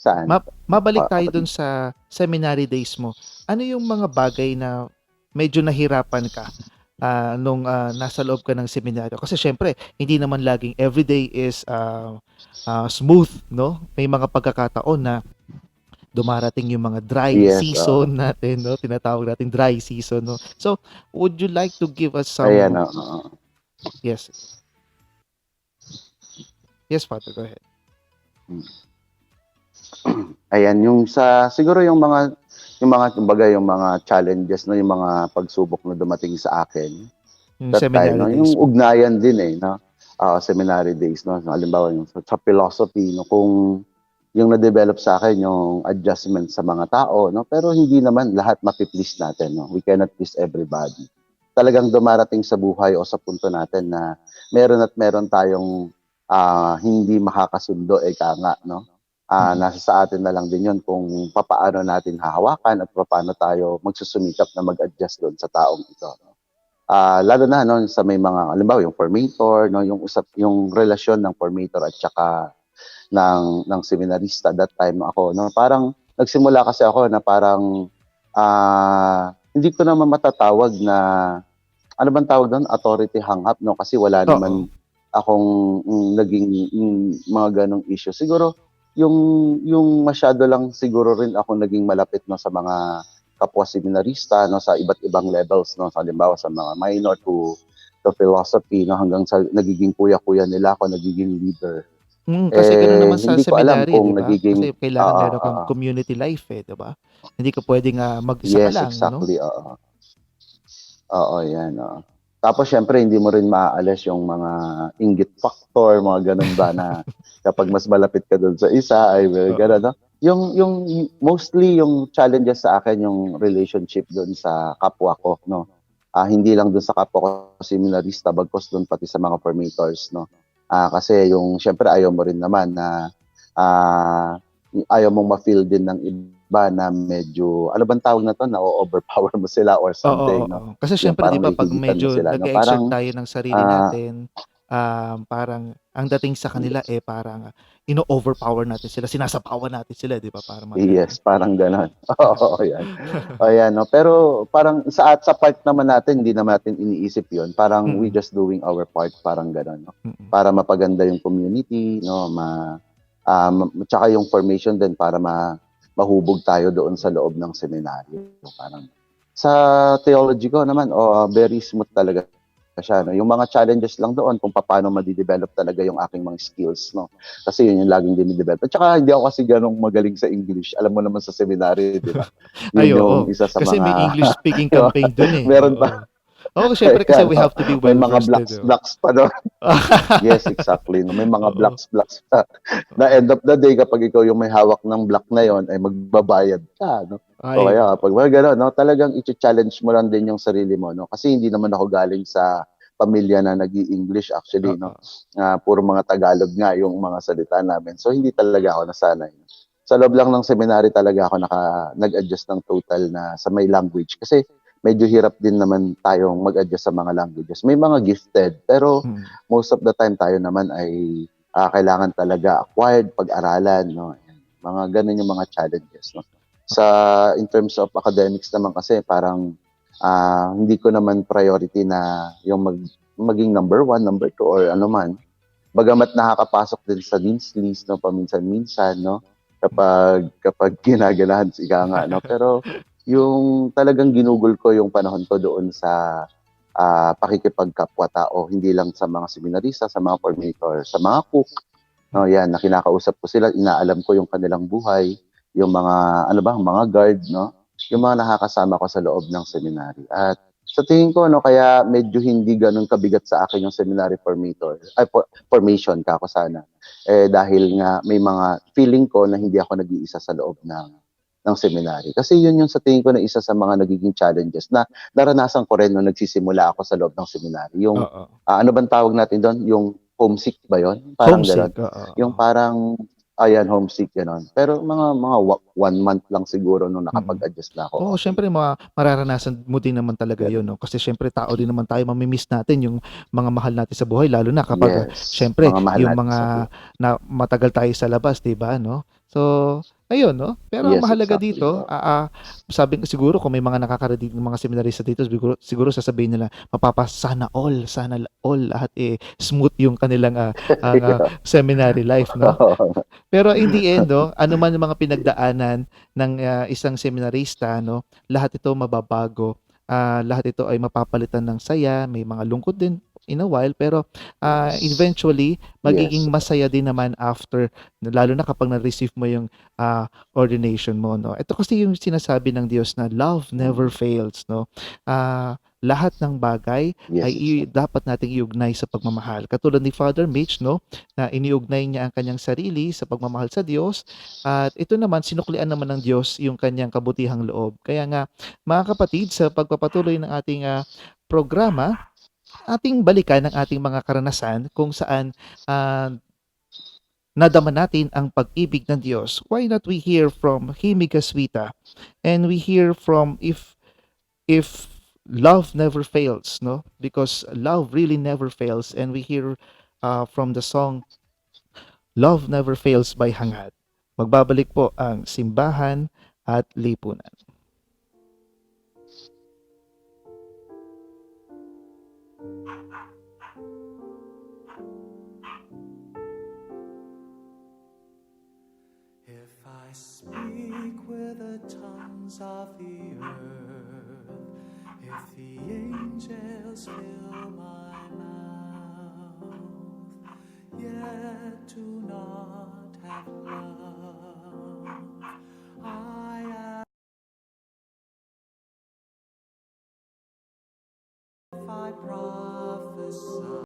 Saan? mabalik tayo Kapatid. dun sa seminary days mo. Ano yung mga bagay na medyo nahirapan ka nung nasa loob ka ng seminaryo? Kasi syempre, hindi naman laging everyday is smooth, no? May mga pagkakataon na dumarating yung mga dry Yes, season natin, no? Tinatawag natin dry season, no? So, would you like to give us ayan, some... Yes. Yes, Father, go ahead. Ayan, siguro yung mga kumbaga yung mga challenges, no, yung mga pagsubok na dumating sa akin Yung that time, seminary no, days yung mo. ugnayan din no, seminary days, no, halimbawa yung sa philosophy, no, kung yung na-develop sa akin yung adjustment sa mga tao, no, pero hindi naman lahat mapi-please natin, no, we cannot please everybody. Talagang dumarating sa buhay o sa punto natin na meron tayong hindi makakasundo, nga, no. Nasa sa atin na lang din yun kung papaano natin hahawakan at papaano tayo magsusumikap na mag-adjust doon sa taong ito. No? Lalo na, no, sa may mga, halimbawa yung formator, no, yung relasyon ng formator at saka ng seminarista that time ako, no, parang nagsimula kasi ako na parang hindi ko naman matatawag na ano bang tawag doon, authority hang-up, no, kasi wala naman akong naging mga ganong issue. Siguro yung masyado lang siguro rin ako naging malapit, no, sa mga kapwa seminarista, no, sa iba't ibang levels, no, halimbawa sa mga minor to philosophy, no, hanggang sa nagiging kuya-kuya nila ako, nagiging leader. Kasi gano'n naman sa Hindi ko alam seminary, 'di kung ba? nagiging Kasi kailangan meron kang community life, 'di ba? Hindi ka puwedeng mag-isa ka yes, lang, no? exactly, yan, Tapos syempre hindi mo rin maaalis yung mga inggit factor, mga ganun ba na kapag mas malapit ka doon sa isa ay gano'n, no? Yung mostly yung challenges sa akin yung relationship doon sa kapwa ko, no. Hindi lang doon sa kapwa ko seminarista, bagkus doon pati sa mga formators, no. Kasi yung syempre ayaw mo rin naman na ayaw mong ma-feel din ng iba na medyo, ano bang tawag na to, na-overpower mo sila or something, no? Kasi Yung siyempre 'di parang ba 'pag nahihigitan mo medyo sila, no? nag-e-exert Parang, tayo ng sarili natin, parang ang dating sa kanila, Yes. parang ino-overpower natin sila, sinasapawan natin sila, 'di ba? Parang mga gano'n. Yes, parang gano'n. Oo, 'yan. O 'yan 'no, pero parang sa part naman natin hindi naman natin iniisip 'yun, parang we Mm, just doing our part, parang gano'n 'no. mm. Para mapaganda yung community 'no, tsaka yung formation din para mahubog tayo doon sa loob ng seminaryo, parang sa theology ko naman, very smooth talaga siya 'no. Yung mga challenges lang doon kung papaano made-develop talaga yung aking mga skills 'no, kasi yun yung laging dine-develop. At saka hindi ako kasi gano'ng magaling sa English, alam mo naman sa seminary 'di ba? Ay, Yun yung oo. isa sa Kasi may mga English speaking 'di ba, campaign dun, eh, meron pa oo. Oo, siyempre kasi yan we 'no, have to be may well mga versed, eh, 'di ba? blocks pa dun. Yes, exactly 'no, may mga Oo, blocks pa na oo. end of the day kapag ikaw yung may hawak ng block na yon ay magbabayad ka 'no. O Ay, kaya oo. kapag mga gano'n 'no, talagang icha-challenge mo lang din yung sarili mo 'no, kasi hindi naman ako galing sa pamilya na nag-i-English actually 'no, Oo, puro mga Tagalog nga yung mga salita namin. So hindi talaga ako nasanay. Sa loob lang ng seminary talaga ako nag-adjust ng total na sa may language kasi medyo hirap din naman tayong mag-adjust sa mga languages. May mga gifted, pero mm. most of the time tayo naman ay kailangan talaga acquired, pag-aralan, no? Ayan. Mga ganun yung mga challenges, no? In terms of academics naman kasi parang hindi ko naman priority na yung maging number one, number two, or ano man. Bagamat nakakapasok din sa dean's list, no, paminsan-minsan, no, kapag ginaganahan, ika nga, no. Pero yung talagang ginugol ko yung panahon ko doon sa pakikipagkapwa-tao, hindi lang sa mga seminarista, sa mga formator, sa mga cook, no, Mm. yan, na kinakausap ko sila, inaalam ko yung kanilang buhay, yung mga, ano ba, mga guard, no, yung mga nakakasama ko sa loob ng seminary. At sa tingin ko, no, kaya medyo hindi ganun kabigat sa akin yung seminary formation, kako sana. Dahil nga may mga feeling ko na hindi ako nag-iisa sa loob ng seminary. Kasi yun yung sa tingin ko na isa sa mga nagiging challenges na naranasan ko rin nung nagsisimula ako sa loob ng seminary. Yung, Oo. ano bang tawag natin doon? Yung homesick ba yon? Parang gano'n. Homesick, oo, Yung oo. parang, ayan, homesick, gano'n. Pero mga 1 month lang siguro nung Mm. nakapag-adjust na Oo, ako, okay siyempre na. mararanasan mo din naman talaga Gano'n. 'yun 'no, kasi siyempre tao din naman tayo, mami-miss natin yung mga mahal natin sa buhay lalo na kapag, Yes, siyempre mga mahal yung natin sa mga buhay. na matagal tayo sa labas, 'di ba, 'no? So, ayun 'no, pero ang Yes, mahalaga exactly. dito, sabi ko siguro kung may mga nakakarinig ng mga seminarista dito siguro siguro sasabihin nila sana all lahat, smooth yung kanilang, seminary life 'no? Pero in the end 'no, ano man yung mga pinagdaanan ng, isang seminarista 'no, lahat ito mababago, lahat ito ay mapapalitan ng saya, may mga lungkot din in a while, pero, Yes. eventually magiging Yes. masaya din naman after, lalo na kapag na-receive mo yung, ordination mo 'no. Ito kasi yung sinasabi ng Diyos na love never Mm. fails 'no. Lahat ng bagay ay Yes, exactly. dapat nating iugnay sa pagmamahal. Katulad ni Father Mitch 'no, na iniugnay niya ang kanyang sarili sa pagmamahal sa Diyos at ito naman sinuklian naman ng Diyos yung kanyang kabutihang loob. Kaya nga mga kapatid, sa pagpapatuloy ng ating, programa, ating balikan ang ating mga karanasan kung saan, nadama natin ang pag-ibig ng Diyos. Why not we hear from Himi Gaswita and we hear from if love never fails, no? Because love really never fails, and we hear, from the song Love Never Fails by Hangad. Magbabalik po ang simbahan at lipunan. If I speak with the tongues of the earth, if the angels fill my mouth, yet do not have love, I am if I prophesy.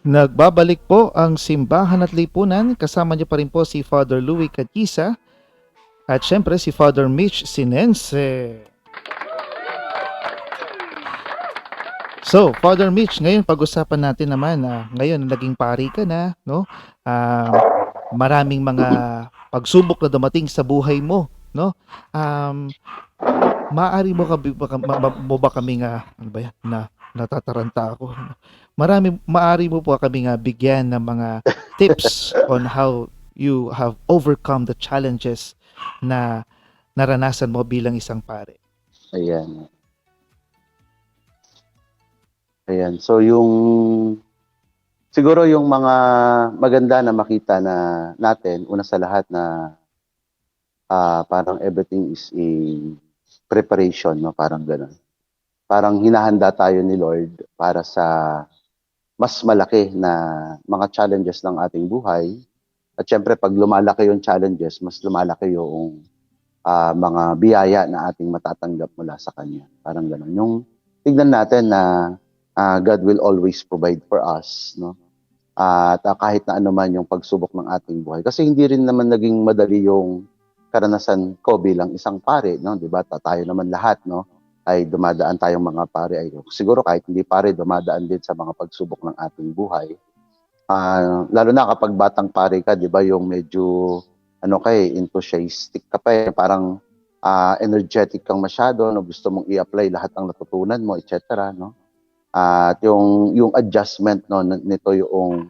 Nagbabalik po ang Simbahan at Lipunan. Kasama niyo pa rin po si Father Louie Catisa at syempre si Father Mitch Sinense. So, Father Mitch, ngayon pag-usapan natin naman na ngayon naging pari ka na, no? Ah, maraming mga pagsubok na dumating sa buhay mo, no? Um, maaari mo mo ba kaming ano ba yan? Natataranta ako. Maaari mo po kaming bigyan ng mga tips on how you have overcome the challenges na naranasan mo bilang isang pare. Ayan. Ayan. So siguro yung mga maganda na makita na natin, una sa lahat na parang everything is a preparation, no? Parang gano'n. Parang hinahanda tayo ni Lord para sa mas malaki na mga challenges ng ating buhay. At syempre, pag lumalaki yung challenges, mas lumalaki yung mga biyaya na ating matatanggap mula sa Kanya. Parang gano'n. Yung tignan natin na God will always provide for us, no? At kahit na ano man yung pagsubok ng ating buhay. Kasi hindi rin naman naging madali yung karanasan ko bilang isang pare, no? 'Di ba? Tayo naman lahat, no? Ay dumadaan tayong mga pare ay siguro kahit hindi pare dumadaan din sa mga pagsubok ng ating buhay. Lalo na kapag batang pare ka, 'di ba, yung medyo enthusiastic ka pa parang energetic kang masyado, no? Gusto mong i-apply lahat ng natutunan mo, etc., no? At yung adjustment, no, nito yung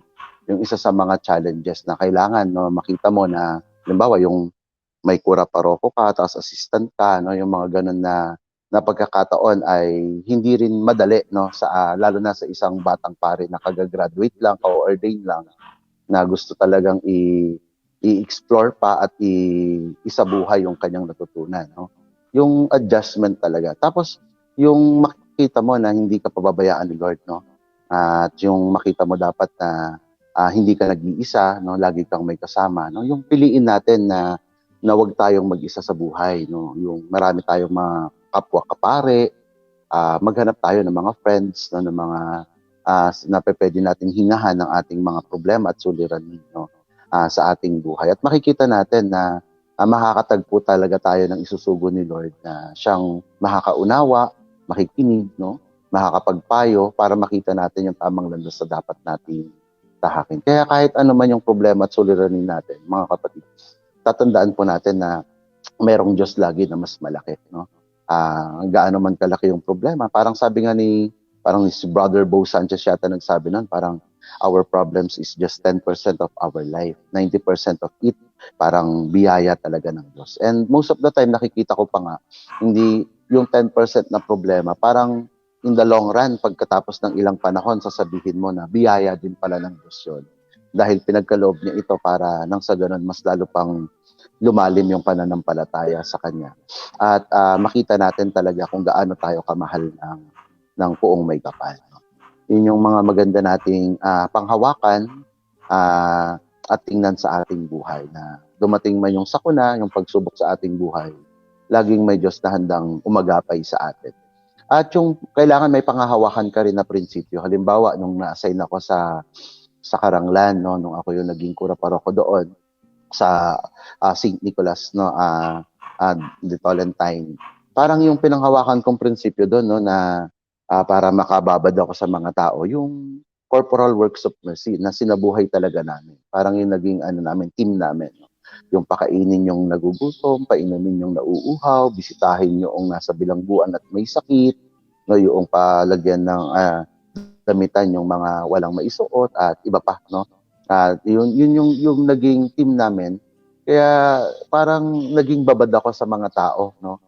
isa sa mga challenges na kailangan, no, makita mo na halimbawa yung may kura paroko ka tapos assistant ka, no, yung mga ganun na pagkakataon ay hindi rin madali, no, sa lalo na sa isang batang pare na kagagraduate lang, ka-ordain lang, na gusto talagang i-explore pa at isabuhay yung kanyang natutunan, no. Yung adjustment talaga. Tapos yung makita mo na hindi ka pababayaan ni Lord, no? At yung makita mo dapat na hindi ka nag-iisa, no? Lagi kang may kasama, no? Yung piliin natin na wag tayong mag-isa sa buhay, no? Yung marami tayong mga kapwa kapare, maghanap tayo ng mga friends, no? Ng mga na pwede nating hingahan ng ating mga problema at suliranin, no? Sa ating buhay. At makikita natin na makakatagpo talaga tayo ng isusugo ni Lord na siyang makakaunawa, makikinig, no? Makakapagpayo para makita natin yung tamang landas sa dapat nating tahakin. Kaya kahit ano man yung problema at suliranin natin, mga kapatid, tatandaan po natin na mayroong Diyos lagi na mas malaki, no? Gaano man kalaki yung problema, parang sabi nga parang si Brother Bo Sanchez yata nagsabi nun, parang our problems is just 10% of our life. 90% of it, parang biyaya talaga ng Diyos. And most of the time, nakikita ko pa nga, hindi yung 10% na problema, parang in the long run, pagkatapos ng ilang panahon, sasabihin mo na biyaya din pala ng Diyos yun. Dahil pinagkaloob niya ito para nang sa ganun, mas lalo pang lumalim yung pananampalataya sa Kanya. At makita natin talaga kung gaano tayo kamahal ng Poong May Kapal. Yun yung mga maganda nating panghawakan at tingnan sa ating buhay na dumating man yung sakuna, yung pagsubok sa ating buhay, laging may Diyos na handang umagapay sa atin. At yung kailangan may panghahawakan ka rin na prinsipyo. Halimbawa, nung na-assign ako sa Karanglan, no, nung ako yung naging kura paroko doon sa St. Nicholas, no, de Tolentine. Parang yung pinanghawakan kong prinsipyo doon, no, na para makababad ako sa mga tao, yung corporal works of mercy na sinabuhay talaga namin. Parang yung naging team namin. No? Yung pakainin yung nagugutom, painumin yung nauuhaw, bisitahin yung nasa bilangguan at may sakit, no, yung palagyan ng damitan yung mga walang maisuot at iba pa, no. Yun yung naging team namin. Kaya parang naging babad ako sa mga tao, no.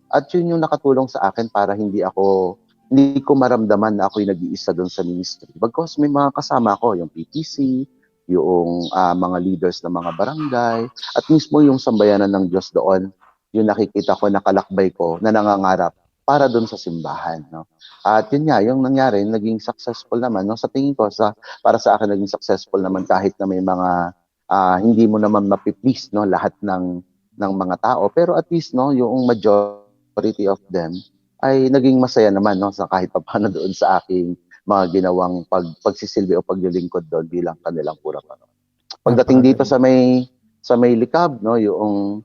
At yun yung nakatulong sa akin para hindi ko maramdaman na ako'y nag-iisa doon sa ministry. Bagkus may mga kasama ko, yung PTC, yung mga leaders ng mga barangay, at mismo yung sambayanan ng Diyos doon, yung nakikita ko, nakalakbay ko, na nangangarap para doon sa simbahan, no. At yun nga, yung nangyari, naging successful naman, no. Sa tingin ko, para sa akin, naging successful naman kahit na may mga hindi mo naman mapiplease, no, lahat ng mga tao. Pero at least, no, yung majority of them ay naging masaya naman, no, sa kahit paano doon sa aking mga ginawang pagsisilbi o paglilingkod doon bilang kanilang purang ano. Pagdating dito sa may likab, no, yung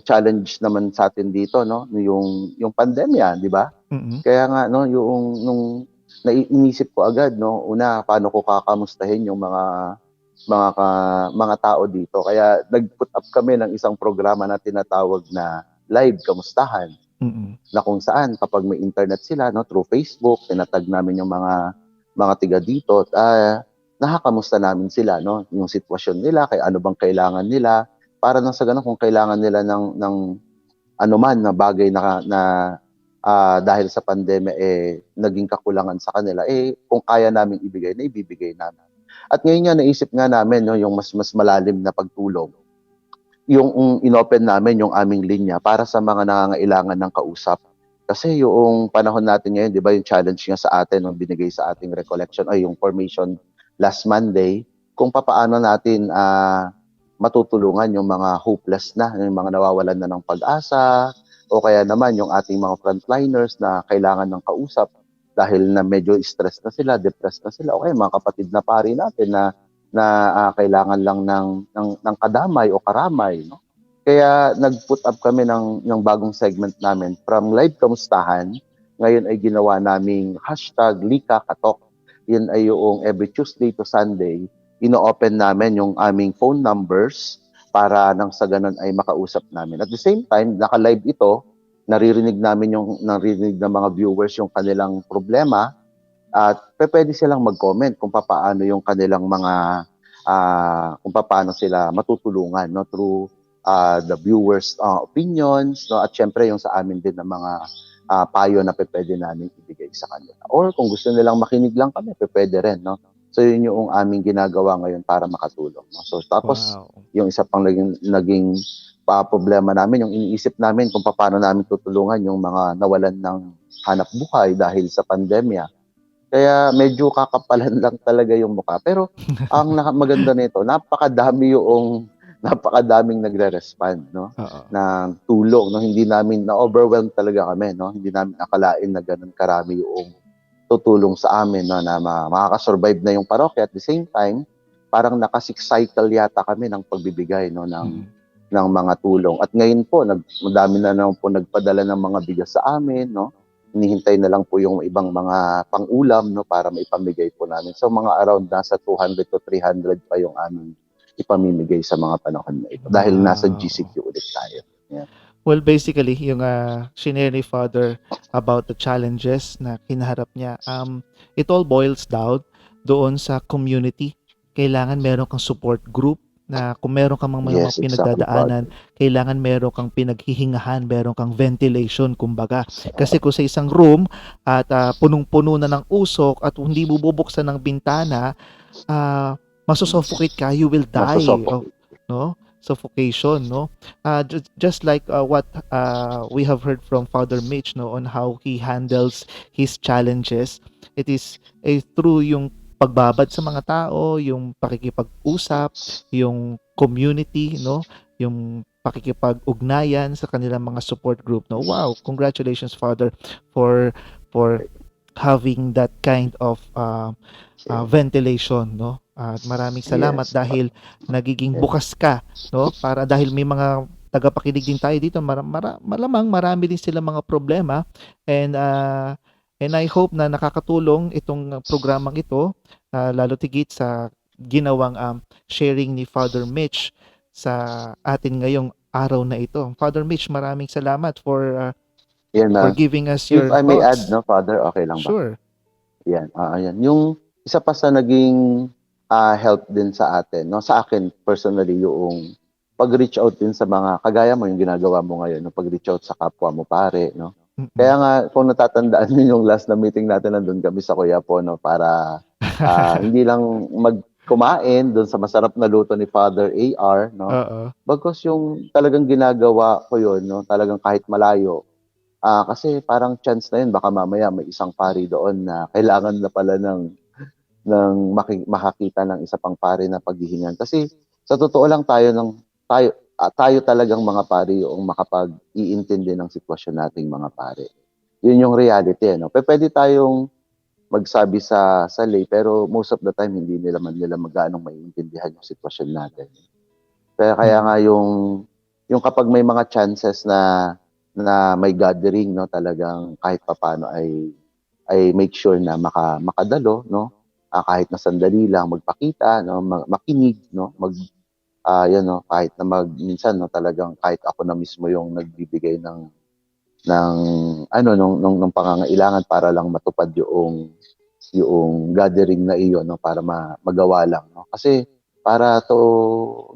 challenge naman sa atin dito, no, yung pandemya, di ba? Mm-mm. Kaya nga, no, nung naiisip ko agad, no, una, paano ko kakamustahin yung mga tao dito. Kaya nag-put up kami ng isang programa na tinatawag na Live Kamustahan, Mm-mm. na kung saan kapag may internet sila, no, through Facebook, tinatag namin yung mga tiga dito, nakakamusta namin sila, no, yung sitwasyon nila, kay ano bang kailangan nila, para nang sa ganun kung kailangan nila ng anuman na bagay na dahil sa pandemya naging kakulangan sa kanila, kung kaya naming ibigay na ibibigay namin. At ngayon nga naisip nga namin, no, yung mas malalim na pagtulong, yung inopen namin yung aming linya para sa mga nangangailangan ng kausap. Kasi yung panahon natin ngayon, di ba, yung challenge nga sa atin, yung binigay sa ating recollection, ay yung formation last Monday, kung papaano natin matutulungan yung mga hopeless na, yung mga nawawalan na ng pag-asa, o kaya naman yung ating mga frontliners na kailangan ng kausap dahil na medyo stress na sila, depressed na sila, o kaya mga kapatid na pari natin na kailangan lang ng kadamay o karamay, no? Kaya nag-put up kami ng bagong segment namin from Live Kamustahan. Ngayon ay ginawa naming #LikaKatok. Yun ay yung every Tuesday to Sunday, ino-open namin yung aming phone numbers para nang sa ganun ay makausap namin. At the same time, naka-live ito, naririnig ng mga viewers yung kanilang problema, at pwede silang mag-comment kung paano yung kanilang mga kung paano sila matutulungan, no, through the viewers opinions, no, at syempre yung sa amin din ng mga payo na pwede namin ibigay sa kanila. Or kung gusto nilang makinig lang kami, pwede rin, no. So yun yung aming ginagawa ngayon para makatulong, no? So tapos yung isa pang naging problema namin, yung iniisip namin kung paano namin tutulungan yung mga nawalan ng hanap buhay dahil sa pandemya. Kaya medyo kakapalan lang talaga yung mukha. Pero ang maganda nito, napakadaming nagre-respond, no, ng tulong, no. Hindi namin na-overwhelm talaga kami, no. Hindi namin akalain na ganun karami yung tutulong sa amin, no, na makakasurvive na yung parokya. At the same time, parang naka-6 cycle yata kami ng pagbibigay, no, ng mga tulong. At ngayon po, madami na naman po nagpadala ng mga bigas sa amin, no. Hinihintay na lang po yung ibang mga pang-ulam, no, para maipamigay po namin. So mga around nasa 200 to 300 pa yung aming ipamimigay sa mga panahon na ito. Dahil nasa GCQ ulit tayo. Yeah. Well, basically, yung shinare ni Father about the challenges na kinaharap niya, it all boils down doon sa community. Kailangan meron kang support group, na kung meron kang mga pinagdadaanan, kailangan meron kang pinaghihingahan, meron kang ventilation, kumbaga. Kasi kung sa isang room at punong-puno na ng usok at hindi mo bubuksan ng bintana, masusuffocate ka, you will die. No? Suffocation, no? Just like what we have heard from Father Mitch, no, on how he handles his challenges. It is through yung pagbabad sa mga tao, yung pakikipag-usap, yung community, no, yung pakikipag-ugnayan sa kanilang mga support group, no. Wow, congratulations, Father, for having that kind of ventilation, no. At maraming salamat dahil nagiging bukas ka, no, para dahil may mga tagapakinig din tayo dito, malamang marami din sila mga problema, and I hope na nakakatulong itong programang ito, lalo tigit sa ginawang sharing ni Father Mitch sa atin ngayong araw na ito. Father Mitch, maraming salamat for giving us your thoughts. If I may add, no, Father, okay lang ba? Sure. Yan, yan. Yung isa pa sa naging help din sa atin, no, sa akin personally, yung pag-reach out din sa mga kagaya mo, yung ginagawa mo ngayon, no, pag-reach out sa kapwa mo pare, no. Kaya nga, kung natatandaan niyo yung last na meeting natin, nandun kami sa Quiapo, no, para hindi lang kumain doon sa masarap na luto ni Father AR, no. Bagkus yung talagang ginagawa ko yun, no, talagang kahit malayo. Kasi parang chance na yun, baka mamaya may isang pari doon na kailangan na pala ng makakita ng isa pang pari na paghihingan. Kasi sa totoo lang tayo talagang mga pari yung makapag-iintindi ng sitwasyon nating mga pare. Yun yung reality, no? Pwede tayong magsabi sa lay, pero most of the time hindi nila maggaanong maiintindihan yung sitwasyon natin. Kaya nga yung kapag may mga chances na may gathering, no, talagang kahit papaano ay make sure na makadalo, no? Kahit na sandali lang magpakita, no, makinig, no, yan, no, kahit na minsan, no, talagang kahit ako na mismo yung nagbibigay ng nung pangangailangan para lang matupad yung gathering na iyon, no, para magawa lang, no. Kasi para to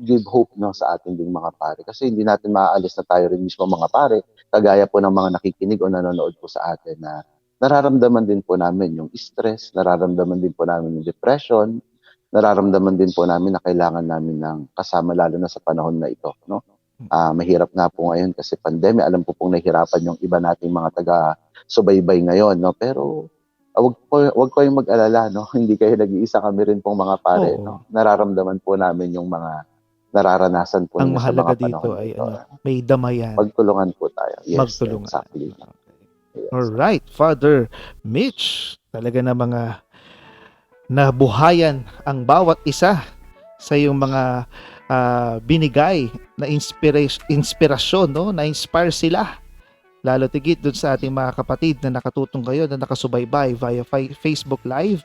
give hope, no, sa ating ding mga pare, kasi hindi natin maaalis na tayo rin mismo mga pare, kagaya po ng mga nakikinig o nanonood po sa atin, na nararamdaman din po namin yung stress, nararamdaman din po namin yung depression, nararamdaman din po namin na kailangan namin ng kasama, lalo na sa panahon na ito, no. Mahirap nga po ngayon kasi pandemya. Alam po pong nahihirapan yung iba nating mga taga-subaybay ngayon, no. Pero wag ko yung mag-alala, no. Hindi kayo nag-iisa, kami rin pong mga pare, Oo. no. Nararamdaman po namin yung mga nararanasan po Ang ninyo sa mahalaga mga panahon dito na ay ito. may damayan. Magtulungan po tayo. Yes, Magtulungan. exactly. Yes. Alright, Father Mitch, talaga na mga nabuhayan ang bawat isa sa iyong mga binigay na inspirasyon, no? Na-inspire sila. Lalo tigit dun sa ating mga kapatid na nakatutong kayo, na nakasubaybay via Facebook Live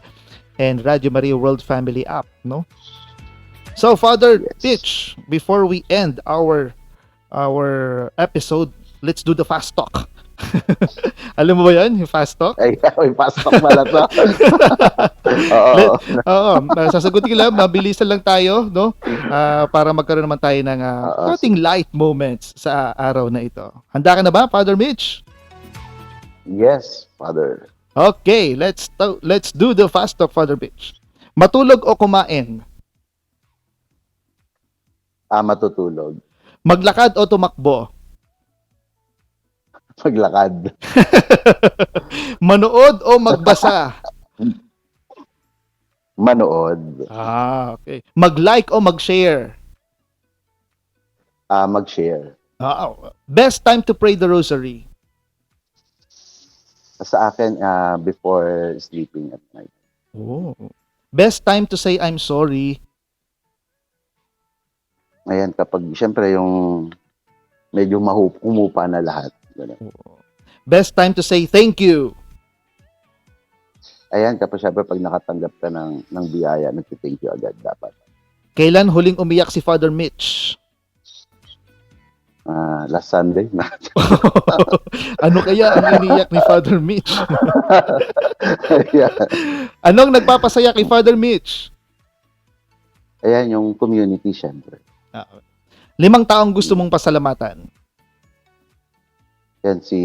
and Radio Maria World Family app, no? So, Father Yes. Mitch, before we end our episode, let's do the fast talk. Alam mo ba yan, yung fast talk? Ay, may pasok pala to. Oo. Oo, sasagutin ko lang, mabilisan lang tayo, no? Para magkaroon naman tayo ng Oo, konting light moments sa araw na ito. Handa ka na ba, Father Mitch? Yes, Father. Okay, let's do the fast talk, Father Mitch. Matulog o kumain? Matutulog. Maglakad o tumakbo? Maglakad. Manood o magbasa? Manood. Okay. Mag-like o mag-share? Mag-share. Best time to pray the rosary? Sa akin, before sleeping at night. Oh. Best time to say I'm sorry? Ayan, kapag, syempre, yung medyo humupa na lahat. Ganun. Best time to say thank you? Ayan, kapag syempre, pag nakatanggap ka ng biyaya, nag-thank you agad dapat. Kailan huling umiyak si Father Mitch? Last Sunday. Ano kaya ang iniyak ni Father Mitch? Ayan. Anong nagpapasaya kay Father Mitch? Ayan, yung community, syempre. 5 taong gusto mong pasalamatan? Yan, si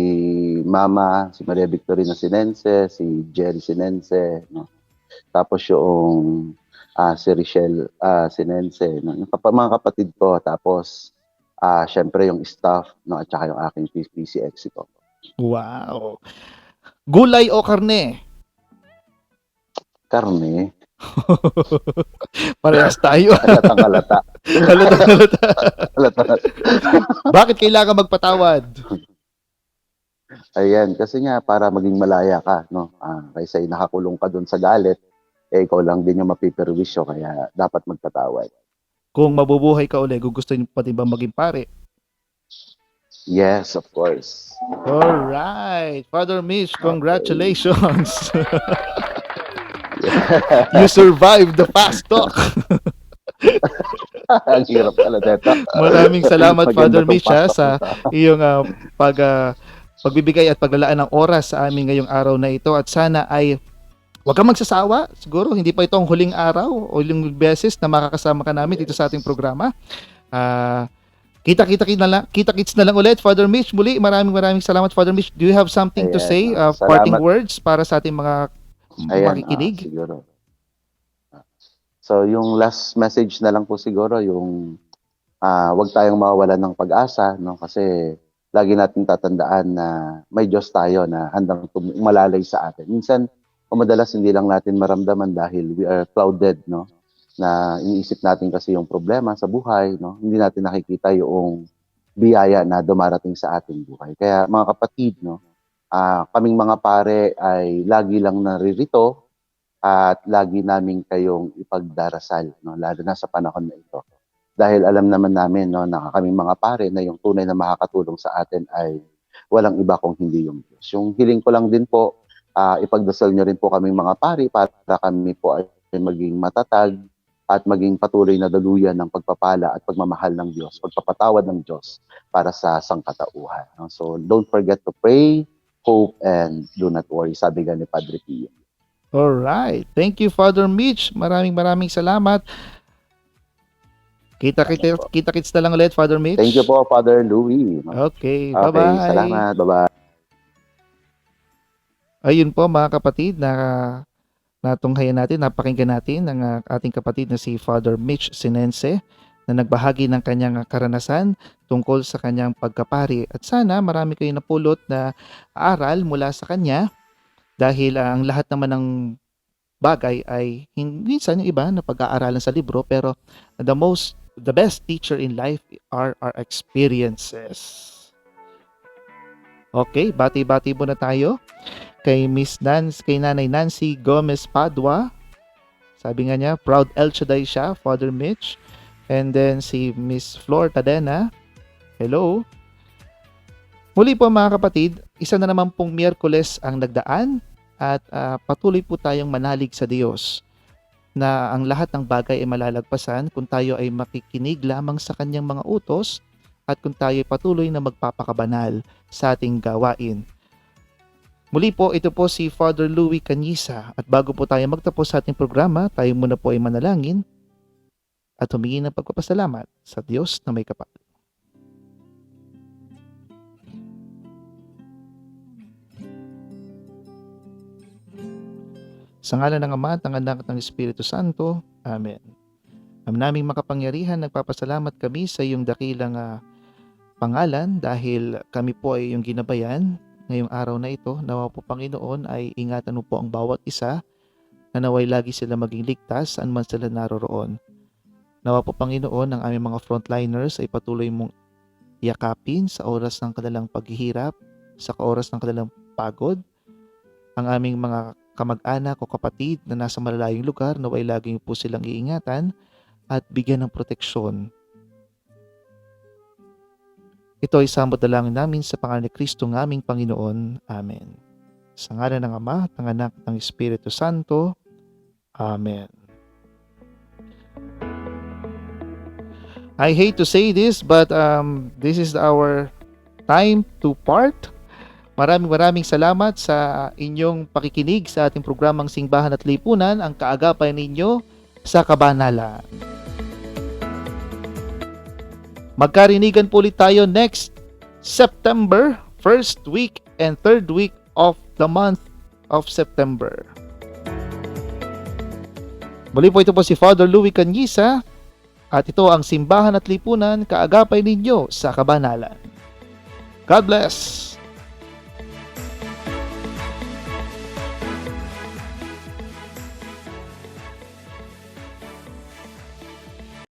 Mama, si Maria Victorina Sinense, si Jerry Sinense, no? Tapos yung si Richelle Sinense, no? Yung mga kapatid ko, tapos syempre yung staff, no? At saka yung aking PCX ko. Wow. Gulay o karne? Karne, Parehas tayo. halatang halata. Halata. Bakit kailangan magpatawad? Ayan, kasi nga para maging malaya ka, no? Kaysa nakakulong ka doon sa galit, ikaw lang din yung mapiperwisyo, kaya dapat magpatawad. Kung mabubuhay ka uli, gugustuhin pa din ba maging pare? Yes, of course. Alright. Father Mitch, congratulations. You survived the fast talk. Ang hirap pala dito. Maraming salamat, Maganda Father tong Mitch, pasok sa na to. iyong pagbibigay at paglalaan ng oras sa amin ngayong araw na ito. At sana ay huwag kang magsasawa. Siguro hindi pa itong huling araw o huling beses na makakasama ka namin dito sa ating programa. Kita-kits na lang ulit, Father Mitch. Muli, maraming salamat, Father Mitch. Do you have something to Ayan, say, salamat. parting words para sa ating mga Ayan, makikinig? siguro. So, yung last message na lang po siguro, yung wag tayong mawawalan ng pag-asa, no? Kasi lagi natin tatandaan na may Diyos tayo na handang umalalay sa atin. Minsan, o madalas hindi lang natin maramdaman dahil we are clouded, no? Na iniisip natin kasi yung problema sa buhay, no? Hindi natin nakikita yung biyaya na dumarating sa ating buhay. Kaya mga kapatid, no? Kaming mga pare ay lagi lang naririto at lagi namin kayong ipagdarasal, no, lalo na sa panahon na ito. Dahil alam naman namin, no, na kaming mga pare na yung tunay na makakatulong sa atin ay walang iba kung hindi yung Diyos. Yung hiling ko lang din po, ipagdasal nyo rin po kaming mga pare para kami po ay maging matatag at maging patuloy na daluyan ng pagpapala at pagmamahal ng Diyos, pagpapatawad ng Diyos para sa sangkatauhan. No? So don't forget to pray, hope, and do not worry, sabi nga ni Padre Pio. Alright. Thank you, Father Mitch. Maraming salamat. Kita-kits na lang ulit, Father Mitch. Thank you po, Father Louis. Okay, Okay, bye-bye. salamat. Bye-bye. Ayun po mga kapatid, na natunghayan natin, napakinggan natin ng ating kapatid na si Father Mitch Sinense na nagbahagi ng kanyang karanasan tungkol sa kanyang pagkapari. At sana marami kayong napulot na aral mula sa kanya dahil ang lahat naman ng bagay ay minsan yung iba na pag-aaralan sa libro, pero the best teacher in life are our experiences. Okay, bati-bati muna tayo kay kay Nanay Nancy Gomez Padua. Sabi nga niya, proud El Shaddai siya, Father Mitch. And then si Miss Flor Tadena. Hello. Muli po mga kapatid, isa na naman pong Miyerkules ang nagdaan at patuloy po tayong manalig sa Diyos na ang lahat ng bagay ay malalagpasan kung tayo ay makikinig lamang sa kanyang mga utos at kung tayo ay patuloy na magpapakabanal sa ating gawain. Muli po, ito po si Father Louis Cañiza at bago po tayo magtapos sa ating programa, tayo muna po ay manalangin at humingi ng pagpapasalamat sa Diyos na may kapal. Sa ngalan ng Ama at ng Anak at ng Espiritu Santo. Amen. Ang naming makapangyarihan, nagpapasalamat kami sa iyong dakilang pangalan dahil kami po ay iyong ginabayan ngayong araw na ito. Nawa po Panginoon ay ingatan mo po ang bawat isa na naway lagi sila maging ligtas saan man sila naroroon. Nawa po Panginoon ang aming mga frontliners ay patuloy mong yakapin sa oras ng kanilang paghihirap, sa oras ng kanilang pagod. Ang aming mga kamag-anak o kapatid na nasa malalayong lugar, naway laging po silang iingatan at bigyan ng proteksyon. Ito ay samot dalangin namin sa pangalan ni Kristo ng aming Panginoon. Amen. Sa ngalan ng Ama, ng Anak, ng Espiritu Santo. Amen. I hate to say this, but this is our time to part. Maraming salamat sa inyong pakikinig sa ating programang Simbahan at Lipunan, ang kaagapay ninyo sa kabanalan. Magkarinigan po ulit tayo next September, first week and third week of the month of September. Muli po ito po si Father Louis Cañiza at ito ang Simbahan at Lipunan, kaagapay ninyo sa kabanalan. God bless!